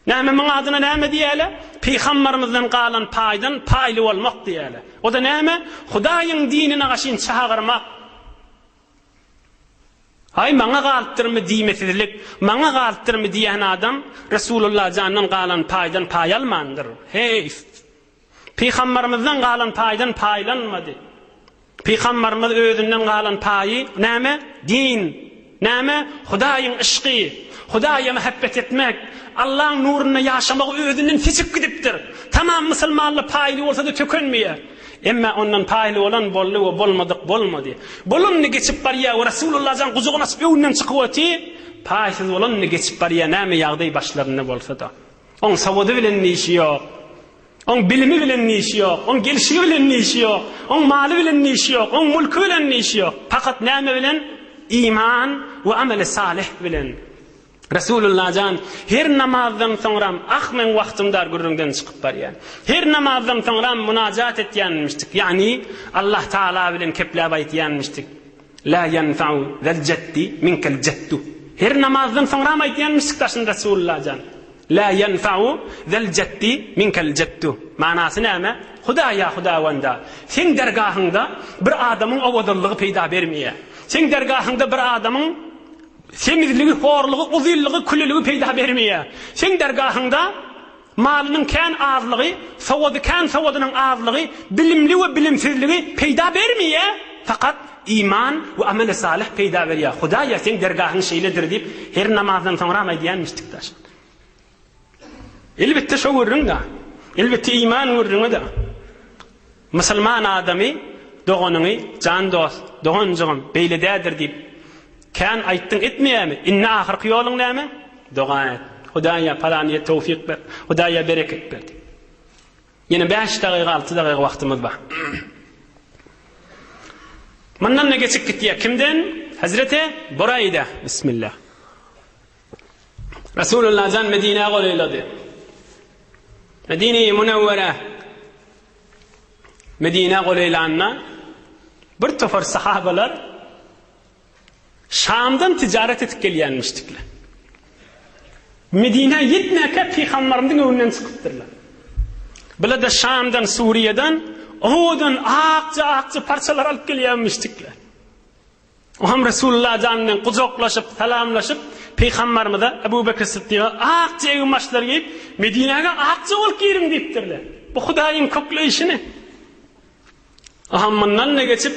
Näme men adyna näme diýäle? Peýgamberimizden galan paýdan paýly bolmak diýäle. O da näme? Hudaýyň dinine gaşyn çağırmak. Hay maňa galypdyrmy diýmesizlik, maňa galypdyrmy diýen adam Resulullah jandan galan paýdan paýalmandyr. Hey! Peýgamberimizden galan paýdan paýlanmady. Peýgamberimiz özünden galan paýy näme? Din. Näme? Hudaýyň işgy, Hudaýa muhabbet etmek, Allah'ın nuruna ýaşamak özünden seçip gidipdir. Tamam musulmanly paýly bolsa da tökenmeýär. Emma ondan paýly bolan boldy we bolmadyk bolmady. Bolunny geçip barýar we Resulullah jan guzugyna açyp öwünden çykyp oty, paýsyz bolanny geçip barýar näme ýagdaý başlaryna bolsa da. On sawady bilen işi ýok. On bilimi bilen işi ýok, on gelişigi bilen işi ýok, on maly bilen işi ýok, on mulky bilen işi ýok. Fakat näme bilen? İman we amel salih bilen. Resulullah jan her namazdan soňram men wagtymda gürrüňden çykyp barýar. Her namazdan soňram munajat etýänmişdik. Yani Allah Taala bilen keplap aýtýanmışdyk. La yanfa'u zal jaddi minkel jaddu. Her namazdan soňram aýtýanmışdyk taşyn Resulullah jan. La yanfa'u zal jaddi minkel jaddu. Manasy näme? Hudaýa sen dergahyňda bir adamyň awadyllygy peýda bermeýär. Sen dergahyňda bir adamyň semizligi, horlugy, uzyllygy, külüligi peýda bermeýär. Sen dergahyňda malynyň kän azlygy, sawadynyň azlygy, bilimli we bilimsizligi peýda bermeýär. Fakat iman we amel salih peýda berýär. Hudaýa sen dergahyň şeýledir diýip her namazdan soňra aýdýanmışdyk taş. Elbetde şo görüň da. Elbetde iman görüň da. Musulman adamy doganyny jan dost, doganjygym beýledädir diýip kän aýtdyň etmeýärmi? Inna ahyrky ýoluň näme? Doga et. Hudaýa palanyýa tawfik ber. Hudaýa bereket ber. Ýene 5 dagyga 6 dagyga wagtymyz bar. Mandan ne geçip gitdiýär? Kimden? Hazreti Burayda. Bismillah. Resulullah jan Medine goýlady. Medine-i Munawwara. Medine goýlanna bir tofar sahabalar Şam'dan ticaret etip gelýänmişdikler. Medine yetmeke Peygamberimizin öwünden çykypdyrlar. Bile de Şam'dan, Suriye'den, odan akça parçalar alıp gelýänmişdikler. Oham Resulullah jandan guzoklaşyp, salamlaşyp, Peygamberimize Ebu Bekir Siddiq'a akça ýymaşlar giyip, Medine'ge akça bolup girim diýipdirler. Bu Hudaýyň kökleýişini. Oham mundan ne geçip,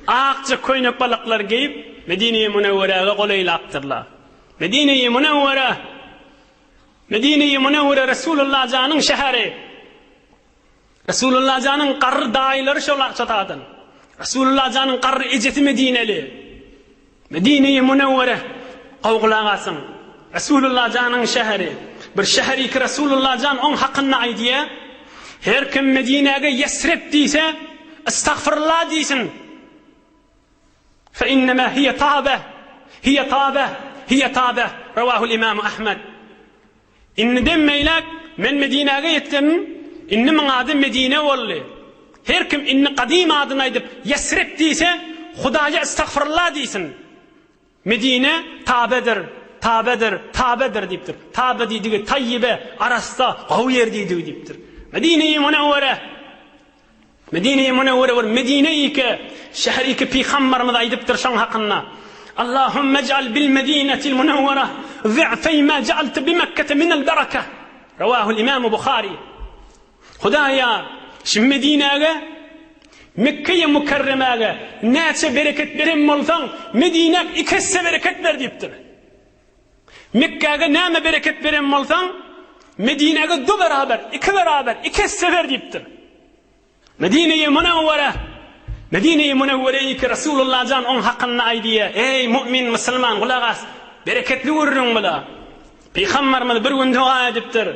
akça koýnak balaklar giyip, Medine-i Munawwaraga goýlapdyrlar. Medine-i Munawwara Resulullah janyň şäheri. Resulullah janyň garry daýlary şolak çatadan. Resulullah janyň garry ejeti Medineli. Medine-i Munawwara gowgulagasyň. Resulullah canın şehri. Bir şehri ki Resulullah can on hakkında aydiye. Her kim Medine'ye Yesrib diyse, estağfirullah diyesin. Fe innema hiye tabe. Hiye tabe. Hiye tabe. Ravahul İmam Ahmed. İnni demmeylek, men Medine'ye yettim. İnni min adı Medine olli. Her kim inni kadim adını aydıp Yesrib diyse, Hudaya estağfirullah diyesin. Medine tabedir. Tabedir, tabedir deyiptir. Tabe deydiği tayyibe, arasta, gav yer deydiği deyiptir. Medine-i Munevvere. Medine-i Munevvere var. Medine-i ki, şehri ki Peygamberimiz aydıptır şan hakkında. Allahümme ec'al bil Medinetil Munevvere zi'fey ma ce'alte bi Mekke'te minel bereke. Ravahul İmam Bukhari. Hudaya, şimdi Medine'ye, Mekke'ye Mukarreme'ye neçe bereket verim olsan, Medine ikisi bereket ver deyiptir. Mekke'ye näme bereket veren bolsaň, Medine'ye du beraber, iki sefer deyipdir. Medine-i Munevvere, Medine-i Munevvere'yi ki Resulullah can on hakkında aydiye, ey mümin, Müslüman, kulağas, bereketli vururun bula. Peygamberimiz bir gün dua edipdir.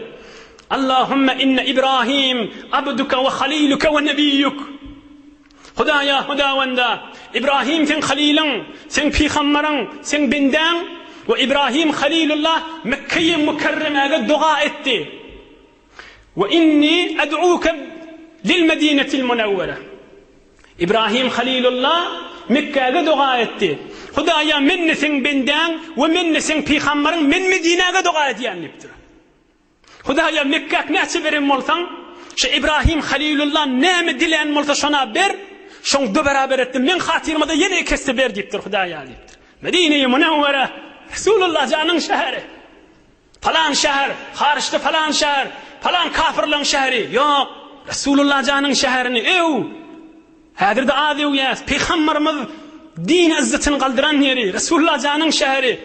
Allahümme inne İbrahim, abduka ve haliluka ve nebiyyuk. Hudaya, hudavanda, İbrahim sen halilin, sen peygamberin, sen benden, ve İbrahim Halilullah Mekke'yi Mukarreme'ye dua etti. Ve inni ed'uke lil Medinetil Munevvere. İbrahim Halilullah Mekke'ye dua etti. Hudaya mennesin benden ve mennesin peygamberin men Medine'ye dua ediyenliptir. Hudaya Mekke'ye näçe verin bolsaň, şu İbrahim Halilullah näme dilen bolsa şona ber, şoň du beraber etdim. Men hatyrıma da yine ikisi ber deyipdir Hudaya deyipdir. Medine-i Munevvere Resulullah canın şehri. Falan şehir, hariçte falan şehir, falan kafirlerin şehri. Yok, Resulullah canın şehrini. Hadirde adi uyas, Peygamberimiz din izzetini kaldıran yeri. Resulullah canın şehri.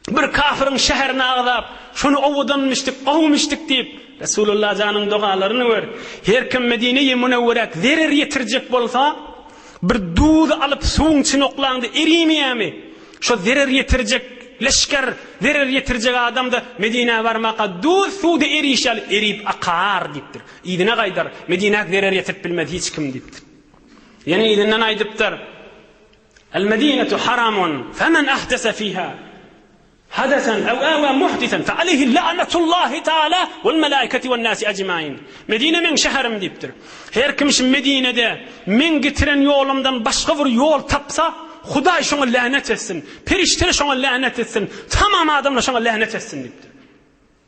Bir kafirin şehrini ağdap, şunu ovudanmıştık, kovmuştuk deyip, Resulullah canın dualarını ver. Her kim Medine-i Munevverek verir yetirecek bolsa, bir duğdu alıp suğun çinoklandı, erimeyemi. Şu zarar yetirecek leşker, zarar yetirecek adam da Medine'ye varmaka dur suda erişal, erip akar deyiptir. İdine gaydar, Medine'ye zarar yetirip bilmedi hiç kim deyiptir. Yani idinden aydıptır. El Medinetu haramun, femen ahdese fiha hadesen ev ava muhdisen fe aleyhi la'netullahi ta'ala vel melaiketi vel nasi ecmain. Medine men şehrim deyiptir. Her kim şimdi Medine'de men getiren yolumdan başka bir yol tapsa, Huday şuna lanet etsin, perişteler şuna lanet etsin, tamam adamla şuna lanet etsin deyipdir.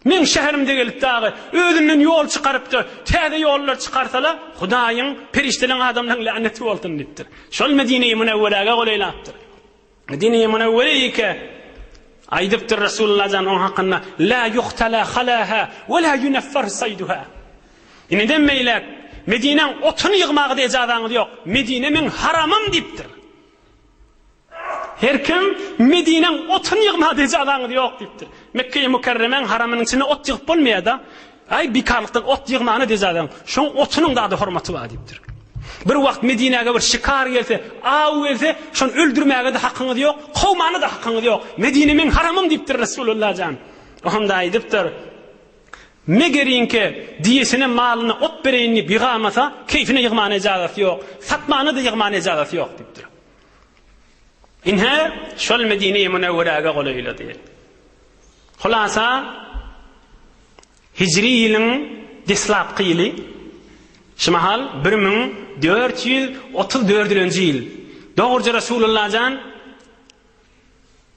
Men şehrimde gelip dağı, özünden yol çıkarıptı, tede yollar çıkarsalar, Hudayın, periştelerin adamların laneti olsun deyipdir. Şol Medine-i Munevvere'ye olaylattır. Medine-i Munevvere'yi ki, aydıptır Resulullah can onun hakkında, la yuhtala halaha, ve la yuneffer sayduha. Yine demeylek, Medine'nin otunu yığmağı diyeceğiniz yok, Medine'nin haramım deyiptir. Her kim Medine'nin otunu yığma diyeceğiniz yok deyiptir. Mekke-i Mukarreme'nin haramının içine ot yığıp olmaya da, ay bikarlıktan ot yığmağını diyeceğiniz. Şun otunun da hürmeti var deyiptir. Bir vakt Medine'ye bir şikar gelse, av gelse, şun öldürmeye de hakkınız yok, kovmağına da hakkınız yok. Medine'nin haramım deyiptir Resulullah can. Onda aydıptır. Megerin ki diyesinin malını ot bereyini biğamasa, keyfine yığmağına icazeti yok. Satmağına da yığmağına icazeti yok deyiptir. İnha şol Medine-i Munevvere'ye olayla diye. Hulasa Hicri yılın dislap kıyılı şimahal 1434. yıl doğruca Resulullah can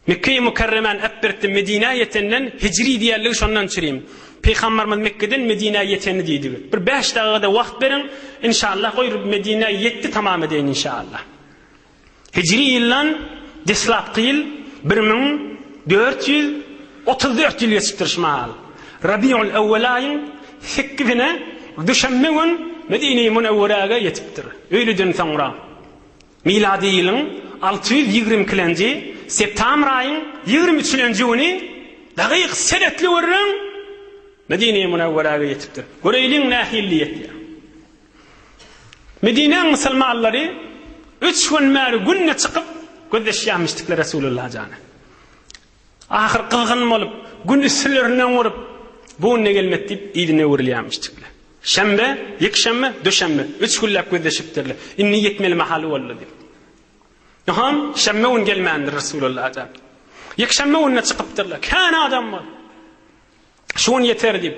Mekke-i Mukarremen eppertti Medine yetenden Hicri diyerliği şondan çüreyim. Peygamberimiz Mekke'den Medine'ye yetenini deydi. Bir 5 dakikada vakt verin inşallah koyup Medine'ye yetti tamam edeyin inşallah. Hicri yıllan dislap kıyıl 1434 yıl geçiptir şimal. Rabi'ul evvelayın 8'ine düşemmevün Medine-i Munevvere'ye yetiptir. Öylüdün sonra. Miladi yılın 622. September ayın 23. günü dakik senetli vurun Medine-i Munevvere'ye yetiptir. Göreylin nahilliyeti. Medine'nin Müslümanları 3 gün meri günne çıkıp gözleşmiştikler Resulullah canı. Ahir qılğın bolup, gün üstülerinden vurup, bu ne gelmet dip idine vurulýamyşdylar. Şembe, yekşembe, döşembe, 3 günlap gözleşipdirler. Inni yetmeli mahaly boldy dip. Naham şembe un gelmändir Rasulullah da. Yekşembe unna çykypdyrlar. Kan adam bol. Şuň yeter dip.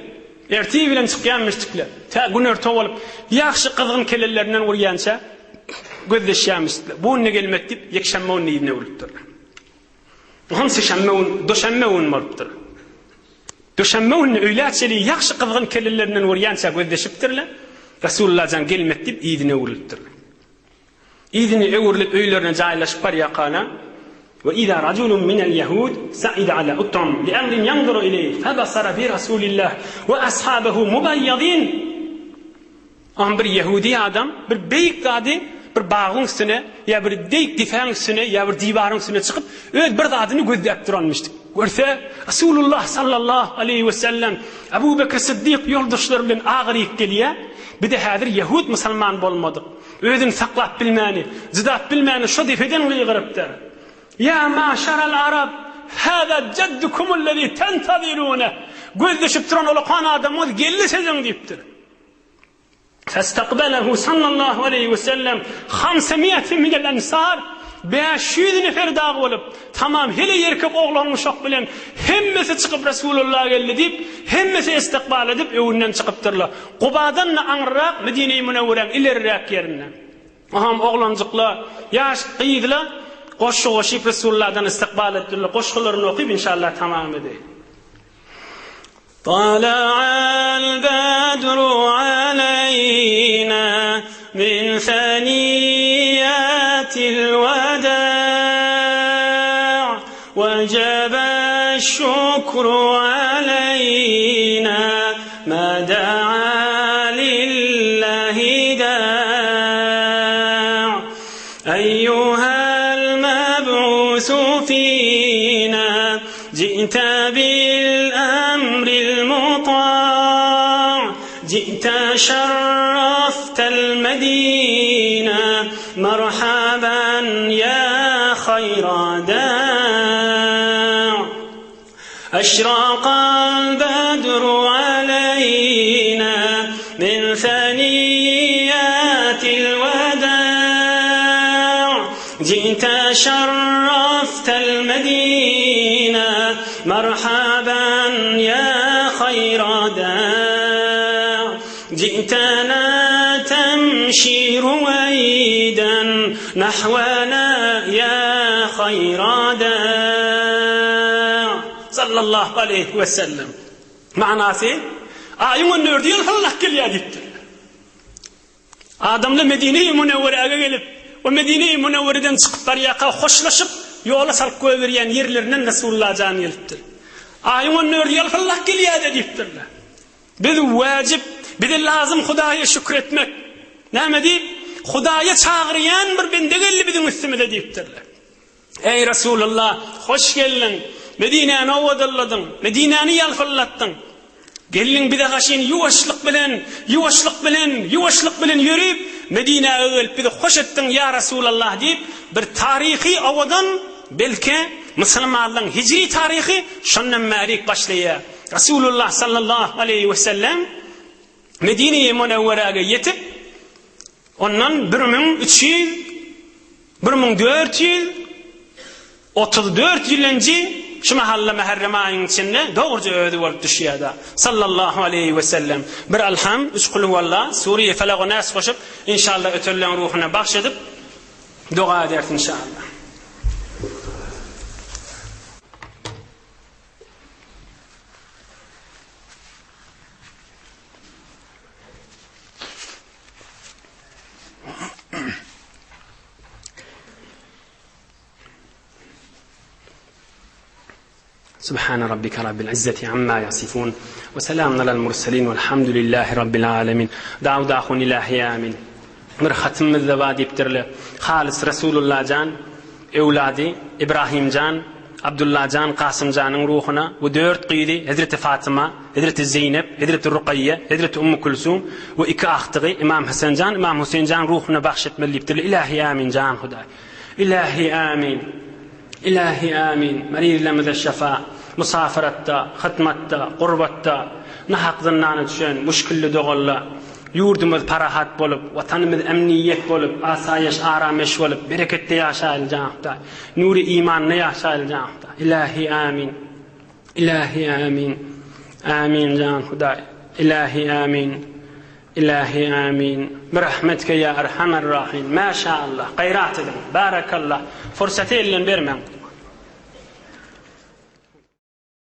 Erti bilen çykýanmyşdyklar. Ta gün erti bolup, ýaxşy qızgın kelellerinden vurýança gözleşýärmişdiler. Bu ne gelmet dip yekşembe un idine vurupdyrlar. Hamsi şembe un, döşembe un marpdyr. Döşembe un öýläçeli ýaxşy qızgın kelellerinden vurýança gözleşipdirler. Rasulullah jan gelmet dip idine vurupdyrlar. İdini öwürlip öýlerine jaýlaşyp barýakana ve ida rajulun minel yahud sa'ida ala uttam li amrin yanzuru ilayhi fa basara bi rasulillah ve ashabahu mubayyadin. Bir Yahudi adam bir beýik zady bir bagyň üstüne ya bir deýik difaň üstüne ya bir diýbaryň üstüne çykyp öz bir zadyny gözläp duranmyşdy. Görse Rasulullah sallallahu aleyhi ve sellem Abu Bekr Siddiq ýoldaşlary bilen agyryp gelýär. Bir de häzir Yahud musulman bolmady. Özüni saklap bilmäni, zidap bilmäni şu difeden gıyrıpdyr. Ya maşaral arab, hada jaddukum allazi tantaziruna. Gözleşip duran olakan adamız geldi sizin diýipdir. Fastaqbalahu sallallahu aleyhi ve sellem 500 min el-ansar 500 nefer dag bolup tamam hele yerkep oglan uşak bilen hemmesi çykyp Rasulullah geldi dip hemmesi istikbal edip öwünden çykypdyrlar. Qubadan aňrak Medine-i Münewwereň ilerrak ýerinden. Aham oglanjyklar ýaş gyýdylar, goşşy Rasulullahdan istikbal etdiler. Goşgylaryny okyp inşallah tamam edeyim. طلع البدر علينا من ثنيات الوداع وجب الشكر علينا ما دعا لله داع أيها المبعوث فينا جئت بالأمر المطاع جئت شرفت المدينة مرحبا يا خير داع أشرق البدر علينا من ثنيات الوداع جئت شرفت المدينة مرحبا يا خير داع جئتنا تمشي رويدا نحونا يا خير داع صلى الله عليه وسلم معناسي ayın nördüğün Allah geliyor deyipti. Adamla Medine-i Münewwere'ye gelip o Medine-i Münewwere'den çıkıp bariyaka hoşlaşıp yola salıp koyuveryen yerlerinden Resulullah can geliptir. Ayın nördüğün Allah geliyor deyiptirler. Biz vacip, bir de lazım Hudaya şükretmek. Ne deyip? Hudaya çağırıyan bir bende geldi bizim üstümüze deyiptirler. Ey Resulullah, hoş geldin. Medine'ni ovadalladın. Medine'ni yalfallattın. Gelin bir de kaşın yuvaşlık bilen yürüyüp Medine'ye gelip bir de hoş ettin ya Resulullah deyip bir tarihi ovadan belki Müslümanlığın hicri tarihi şundan merik başlaya. Resulullah sallallahu aleyhi ve sellem Medine-i Münewwere'ye yetip ondan 1434 yıl önce şu mahalle Muharrem ayının içinde doğruca ödü olup düşüyordu. Sallallahu aleyhi ve sellem. Bir alham, 3 kul huvallah, Suriye Felak-ı Nas koşup inşallah ötürlen ruhuna bahşedip dua edersin inşallah. سبحان ربك رب العزة عما يصفون وسلام على المرسلين والحمد لله رب العالمين دعوة أخون إلهي آمين مرختم الذبادي بترله خالص رسول الله جان أولادي إبراهيم جان عبد الله جان قاسم جان روحنا ودورت قيدي هدرة فاطمة هدرة زينب هدرة الرقية هدرة أم كلثوم وإكا أختغي إمام حسن جان إمام حسين جان روحنا بخشت من اللي بترله إلهي آمين جان خداي إلهي آمين İlahi amin. Merizlerimize şefa, musafiratta, hıtmatta, qurbatta, nahaqzından düşen, müşkilli doğalla, yurdumuz parahat bolup, vatanımız emniyet bolup, asayiş, arameş bolup, bereketli yaşayacağımda, nuri imanla yaşayacağımda. İlahi amin. İlahi amin. Amin can Huday. İlahi amin. İlahi amin. Birahmetke ya erhamer rahim. Maşallah. Gayrat edin. Barakallah. Fırsatı elden vermem.